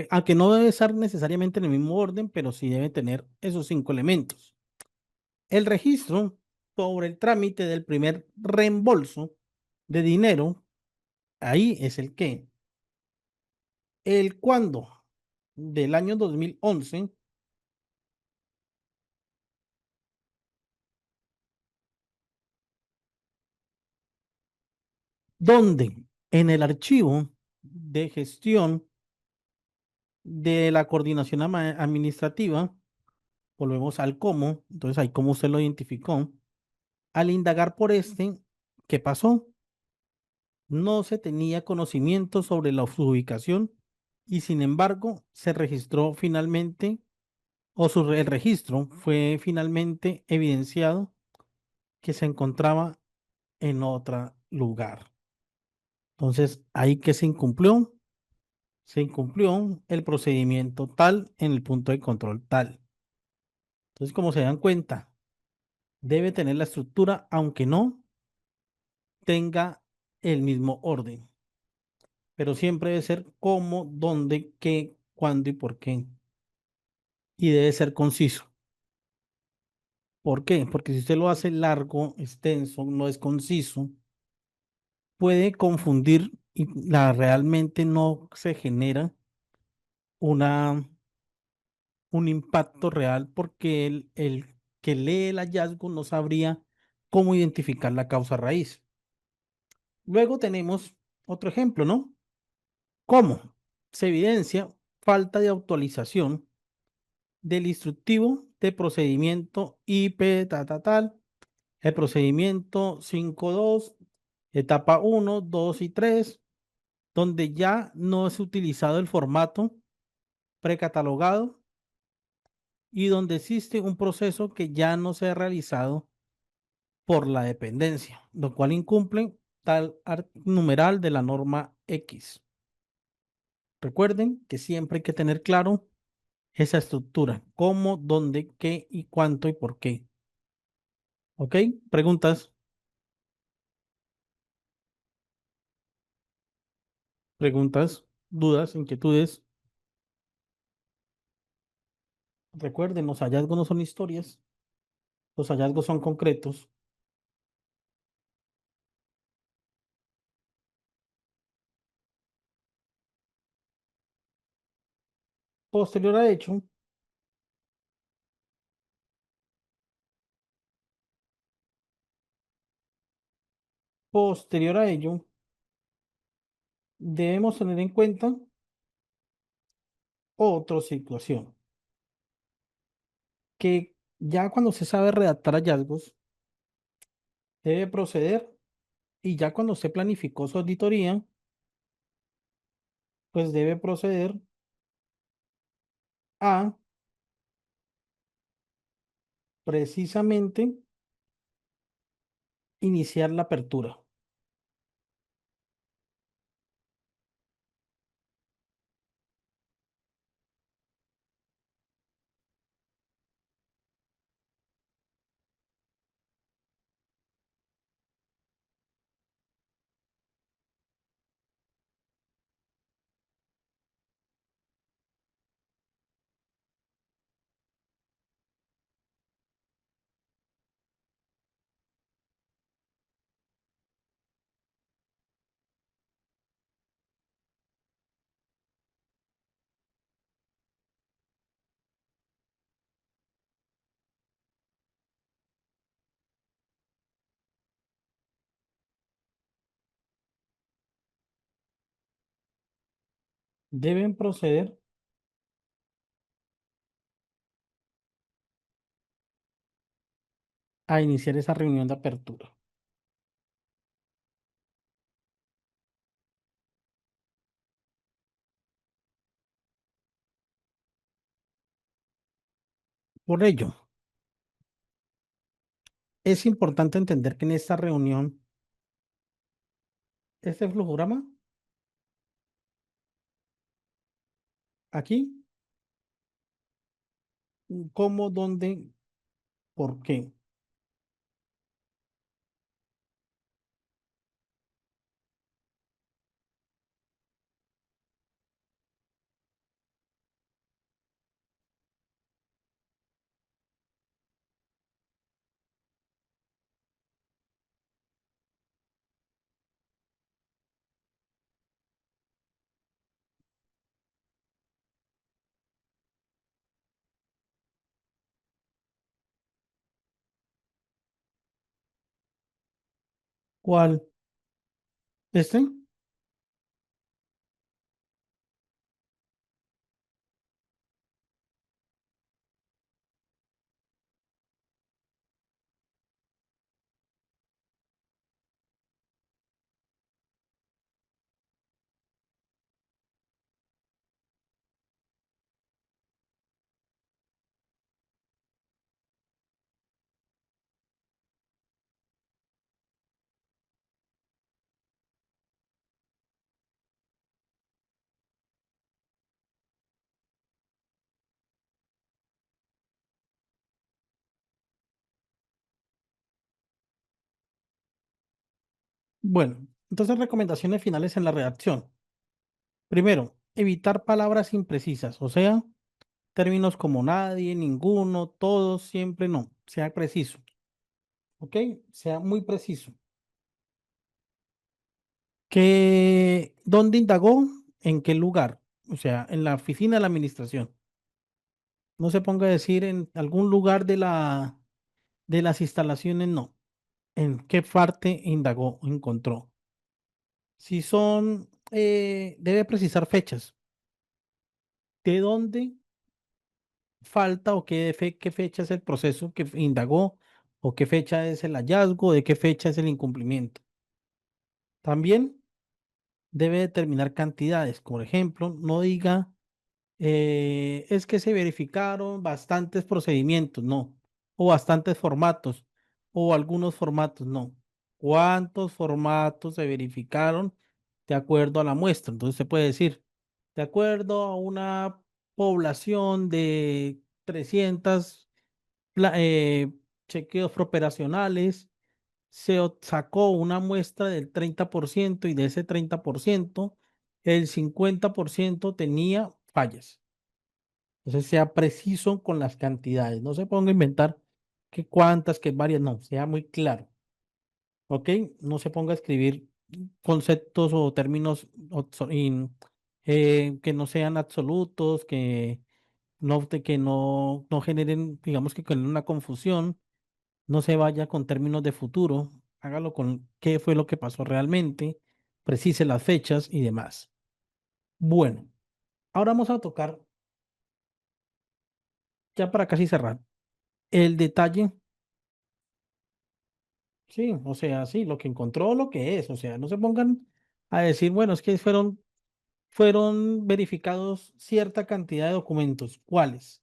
A: Aunque no debe estar necesariamente en el mismo orden, pero sí debe tener esos 5 elementos. El registro sobre el trámite del primer reembolso de dinero, ahí es el qué. El cuándo del año 2011, donde en el archivo de gestión de la coordinación administrativa, volvemos al cómo, entonces ahí cómo usted lo identificó, al indagar por este, ¿qué pasó? No se tenía conocimiento sobre su ubicación y sin embargo se registró finalmente, el registro fue finalmente evidenciado que se encontraba en otro lugar. Entonces, ahí que se incumplió el procedimiento tal en el punto de control tal. Entonces, como se dan cuenta, debe tener la estructura, aunque no tenga el mismo orden, pero siempre debe ser cómo, dónde, qué, cuándo y por qué. Y debe ser conciso. ¿Por qué? Porque si usted lo hace largo, extenso, no es conciso, puede confundir y realmente no se genera una, un impacto real porque el que lee el hallazgo no sabría cómo identificar la causa raíz. Luego tenemos otro ejemplo, ¿no? ¿Cómo? Se evidencia falta de actualización del instructivo de procedimiento IP tal, el procedimiento 5.2, etapa 1, 2 y 3, donde ya no es utilizado el formato precatalogado y donde existe un proceso que ya no se ha realizado por la dependencia, lo cual incumple tal numeral de la norma X. Recuerden que siempre hay que tener claro esa estructura, cómo, dónde, qué y cuánto y por qué. ¿Ok? ¿Preguntas? ¿Preguntas? ¿Dudas? ¿Inquietudes? Recuerden, los hallazgos no son historias, los hallazgos son concretos. Posterior a hecho, posterior a ello, debemos tener en cuenta otra situación, que ya cuando se sabe redactar hallazgos, debe proceder y ya cuando usted planificó su auditoría, pues debe proceder a precisamente iniciar la apertura. Deben proceder a iniciar esa reunión de apertura. Por ello, es importante entender que en esta reunión, este flujograma, aquí, cómo, dónde, por qué. ¿Cuál? ¿Este? Bueno, entonces recomendaciones finales en la redacción. Primero, evitar palabras imprecisas, o sea, términos como nadie, ninguno, todos, siempre no. Sea preciso, ¿ok? Sea muy preciso. ¿Dónde indagó? ¿En qué lugar? O sea, en la oficina de la administración. No se ponga a decir en algún lugar de las instalaciones, no. ¿En qué parte indagó, encontró? Si son, debe precisar fechas. ¿De dónde falta o qué fecha es el proceso que indagó o qué fecha es el hallazgo, de qué fecha es el incumplimiento? También debe determinar cantidades. Por ejemplo, no diga, es que se verificaron bastantes procedimientos, no, o bastantes formatos, o algunos formatos, no. ¿Cuántos formatos se verificaron de acuerdo a la muestra? Entonces se puede decir, de acuerdo a una población de 300 chequeos operacionales, sacó una muestra del 30% y de ese 30%, el 50% tenía fallas. Entonces sea preciso con las cantidades, no se ponga a inventar que cuántas, que varias, no, sea muy claro, ¿ok? No se ponga a escribir conceptos o términos que no sean absolutos, que no generen, digamos que con una confusión. No se vaya con términos de futuro, hágalo con qué fue lo que pasó realmente, precise las fechas y demás. Bueno, ahora vamos a tocar, ya para casi cerrar, el detalle Sí, o sea, sí, lo que encontró, lo que es. O sea, no se pongan a decir, bueno, es que fueron verificados cierta cantidad de documentos. ¿Cuáles?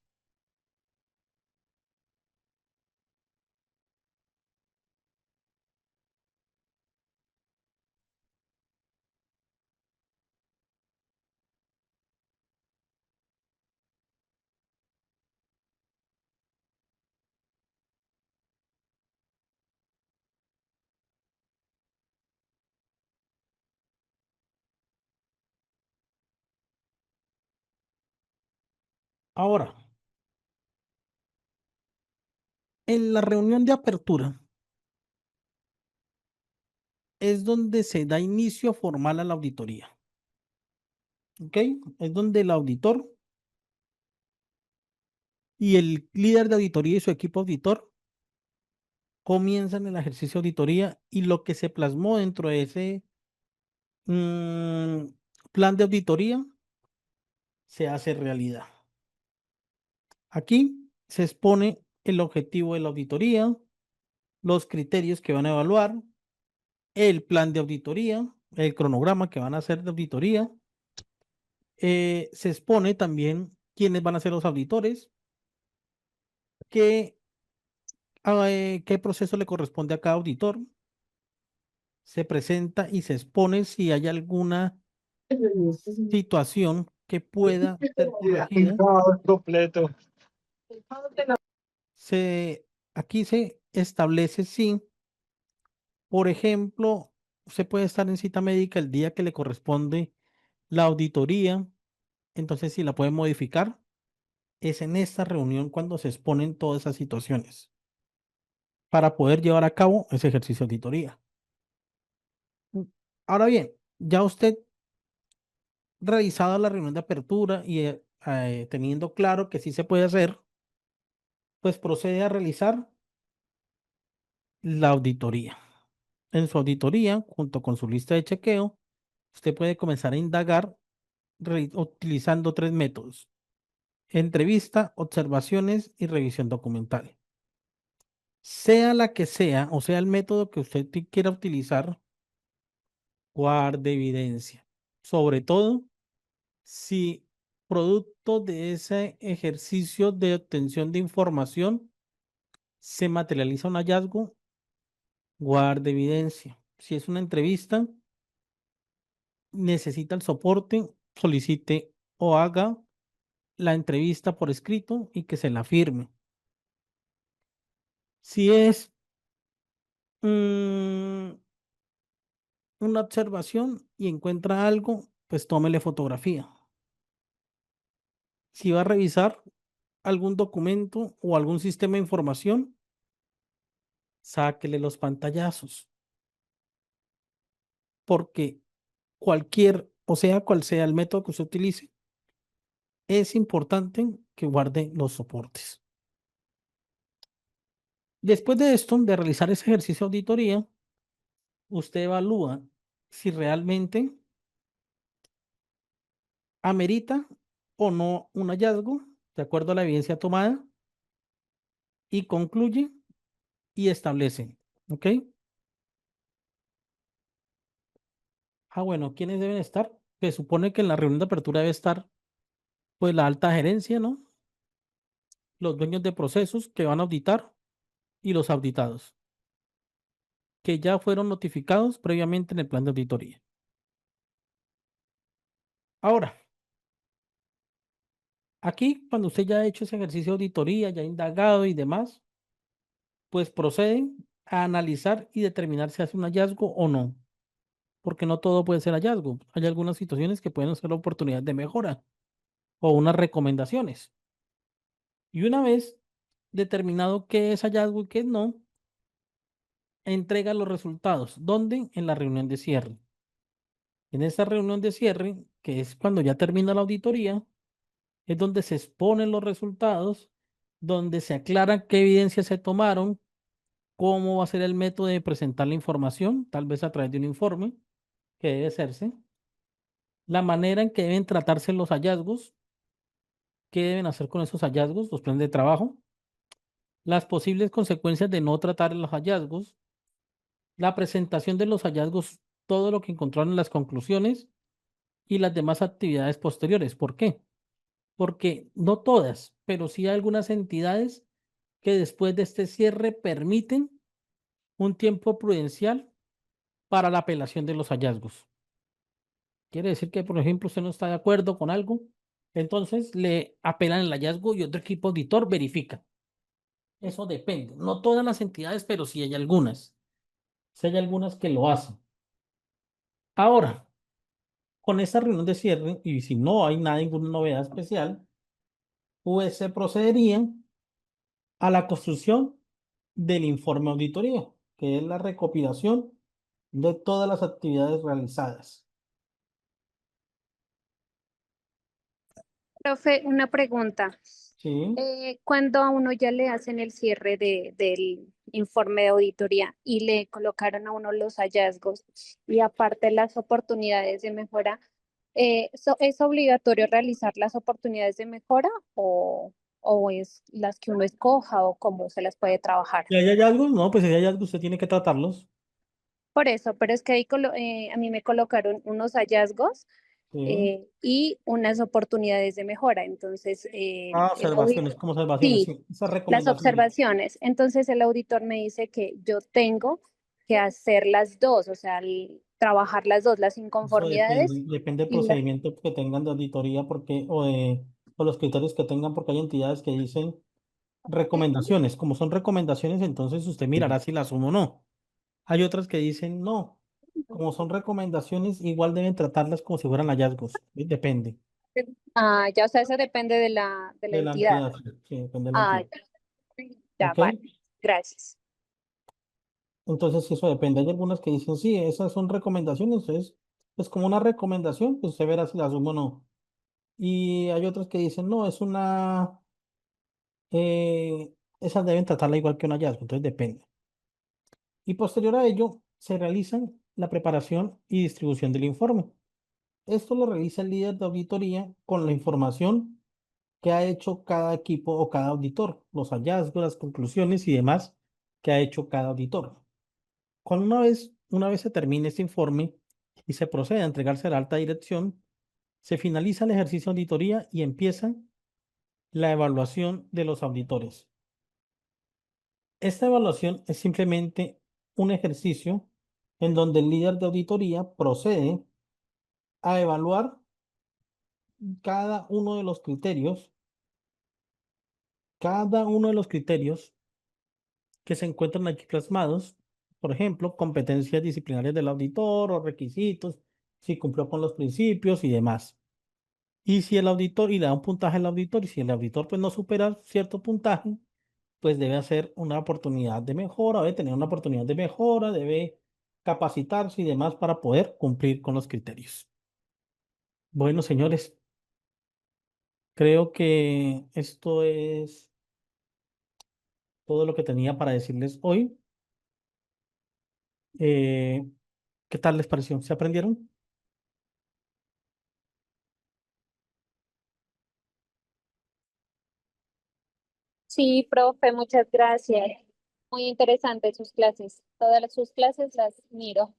A: Ahora, en la reunión de apertura es donde se da inicio formal a la auditoría. ¿Ok? Es donde el auditor y el líder de auditoría y su equipo auditor comienzan el ejercicio de auditoría y lo que se plasmó dentro de ese mm, plan de auditoría se hace realidad. Aquí se expone el objetivo de la auditoría, los criterios que van a evaluar, el plan de auditoría, el cronograma que van a hacer de auditoría. Se expone también quiénes van a ser los auditores, qué, qué proceso le corresponde a cada auditor. Se presenta y se expone si hay alguna situación que pueda ser corregida.
J: Completo.
A: Aquí se establece si, por ejemplo, usted puede estar en cita médica el día que le corresponde la auditoría, entonces si la puede modificar, es en esta reunión cuando se exponen todas esas situaciones para poder llevar a cabo ese ejercicio de auditoría. Ahora bien, ya usted realizado la reunión de apertura y teniendo claro que sí se puede hacer, pues procede a realizar la auditoría. En su auditoría, junto con su lista de chequeo, usted puede comenzar a indagar utilizando tres métodos: entrevista, observaciones y revisión documental. Sea la que sea, o sea el método que usted quiera utilizar, guarde evidencia. Sobre todo si producto de ese ejercicio de obtención de información se materializa un hallazgo, guarde evidencia. Si es una entrevista, necesita el soporte, solicite o haga la entrevista por escrito y que se la firme. Si es mm, una observación y encuentra algo, pues tómele fotografía. Si va a revisar algún documento o algún sistema de información, sáquele los pantallazos, porque o sea, cual sea el método que usted utilice, es importante que guarde los soportes. Después de esto, de realizar ese ejercicio de auditoría, usted evalúa si realmente amerita o no un hallazgo de acuerdo a la evidencia tomada y concluye y establece. ¿Ok? Bueno, ¿quiénes deben estar? Se supone que en la reunión de apertura debe estar pues la alta gerencia, ¿no? Los dueños de procesos que van a auditar y los auditados, que ya fueron notificados previamente en el plan de auditoría. Ahora, aquí cuando usted ya ha hecho ese ejercicio de auditoría, ya ha indagado y demás, pues proceden a analizar y determinar si hace un hallazgo o no, porque no todo puede ser hallazgo. Hay algunas situaciones que pueden ser oportunidades de mejora o unas recomendaciones. Y una vez determinado qué es hallazgo y qué no, entrega los resultados. ¿Dónde? En la reunión de cierre. En esta reunión de cierre, que es cuando ya termina la auditoría, es donde se exponen los resultados, donde se aclara qué evidencias se tomaron, cómo va a ser el método de presentar la información, tal vez a través de un informe que debe hacerse, la manera en que deben tratarse los hallazgos, qué deben hacer con esos hallazgos, los planes de trabajo, las posibles consecuencias de no tratar los hallazgos, la presentación de los hallazgos, todo lo que encontraron en las conclusiones y las demás actividades posteriores. ¿Por qué? Porque no todas, pero sí algunas entidades que después de este cierre permiten un tiempo prudencial para la apelación de los hallazgos. Quiere decir que, por ejemplo, usted no está de acuerdo con algo, entonces le apelan el hallazgo y otro equipo auditor verifica. Eso depende. No todas las entidades, pero sí hay algunas. Sí hay algunas que lo hacen. Ahora, con esta reunión de cierre, y si no hay nada, ninguna novedad especial, pues se procedería a la construcción del informe auditoría, que es la recopilación de todas las actividades realizadas.
L: Profe, una pregunta.
A: Sí.
L: Cuando a uno ya le hacen el cierre del informe de auditoría y le colocaron a uno los hallazgos y aparte las oportunidades de mejora, ¿es obligatorio realizar las oportunidades de mejora o es las que uno escoja o cómo se las puede trabajar?
A: Si hay hallazgos, no, pues si hay hallazgos, usted tiene que tratarlos.
L: Por eso, pero es que ahí a mí me colocaron unos hallazgos
A: Sí.
L: y unas oportunidades de mejora. Entonces, el
A: Observaciones, como observaciones,
L: sí,
A: sí. Esas
L: las
A: recomendaciones.
L: observaciones. Entonces, el auditor me dice que yo tengo que hacer las dos, o sea, trabajar las dos, las
A: Eso
L: inconformidades
A: depende del
L: y las...
A: procedimiento que tengan de auditoría porque, o los criterios que tengan, porque hay entidades que dicen recomendaciones. Como son recomendaciones, entonces usted mirará si las asumo o no. Hay otras que dicen no. Como son recomendaciones, igual deben tratarlas como si fueran hallazgos. Depende
L: Ah, ya, o sea, eso depende de la
A: de la
L: entidad.
A: entidad. Sí, sí, depende de la
L: Ah,
A: entidad.
L: ya,
A: ¿Ok?
L: vale. Gracias.
A: Entonces, sí, eso depende. Hay algunas que dicen, sí, esas son recomendaciones. Entonces, es como una recomendación, pues usted verá si la asumo o no. Y hay otras que dicen, no, esas deben tratarla igual que un hallazgo. Entonces, depende. Y posterior a ello, se realizan la preparación y distribución del informe. Esto lo realiza el líder de auditoría con la información que ha hecho cada equipo o cada auditor, los hallazgos, las conclusiones y demás que ha hecho cada auditor. Una vez se termine este informe y se procede a entregarse a la alta dirección, se finaliza el ejercicio de auditoría y empieza la evaluación de los auditores. Esta evaluación es simplemente un ejercicio en donde el líder de auditoría procede a evaluar cada uno de los criterios que se encuentran aquí plasmados, por ejemplo, competencias disciplinarias del auditor o requisitos, si cumplió con los principios y demás. Y si el auditor, y le da un puntaje al auditor, y si el auditor pues no supera cierto puntaje, pues debe hacer una oportunidad de mejora, debe tener una oportunidad de mejora, debe capacitarse y demás para poder cumplir con los criterios. Bueno, señores, creo que esto es todo lo que tenía para decirles hoy. Eh, ¿Qué tal les pareció? ¿Se aprendieron?
L: Sí, profe, muchas gracias. Muy interesante sus clases. Sus clases las miro.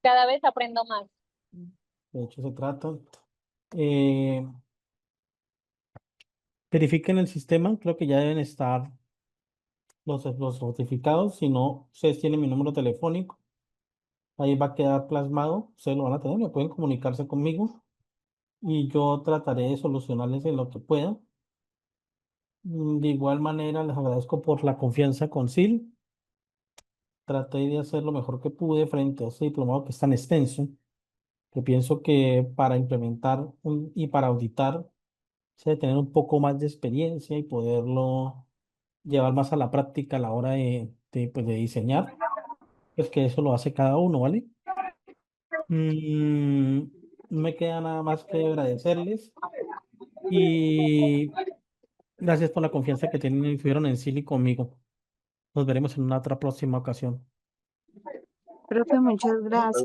L: Cada vez aprendo más.
A: De hecho, se trata. Eh, Verifiquen el sistema, creo que ya deben estar los notificados. Si no, ustedes tienen mi número telefónico. Ahí va a quedar plasmado. Ustedes lo van a tener, me pueden comunicarse conmigo y yo trataré de solucionarles en lo que pueda. De igual manera, les agradezco por la confianza con SIL. Traté de hacer lo mejor que pude frente a este diplomado que es tan extenso, que pienso que para implementar y para auditar se debe tener un poco más de experiencia y poderlo llevar más a la práctica a la hora pues, de diseñar, pues que eso lo hace cada uno, ¿vale? No me queda nada más que agradecerles y gracias por la confianza que tienen y tuvieron en Silly conmigo. Nos veremos en una otra próxima ocasión.
M: Profe, muchas gracias.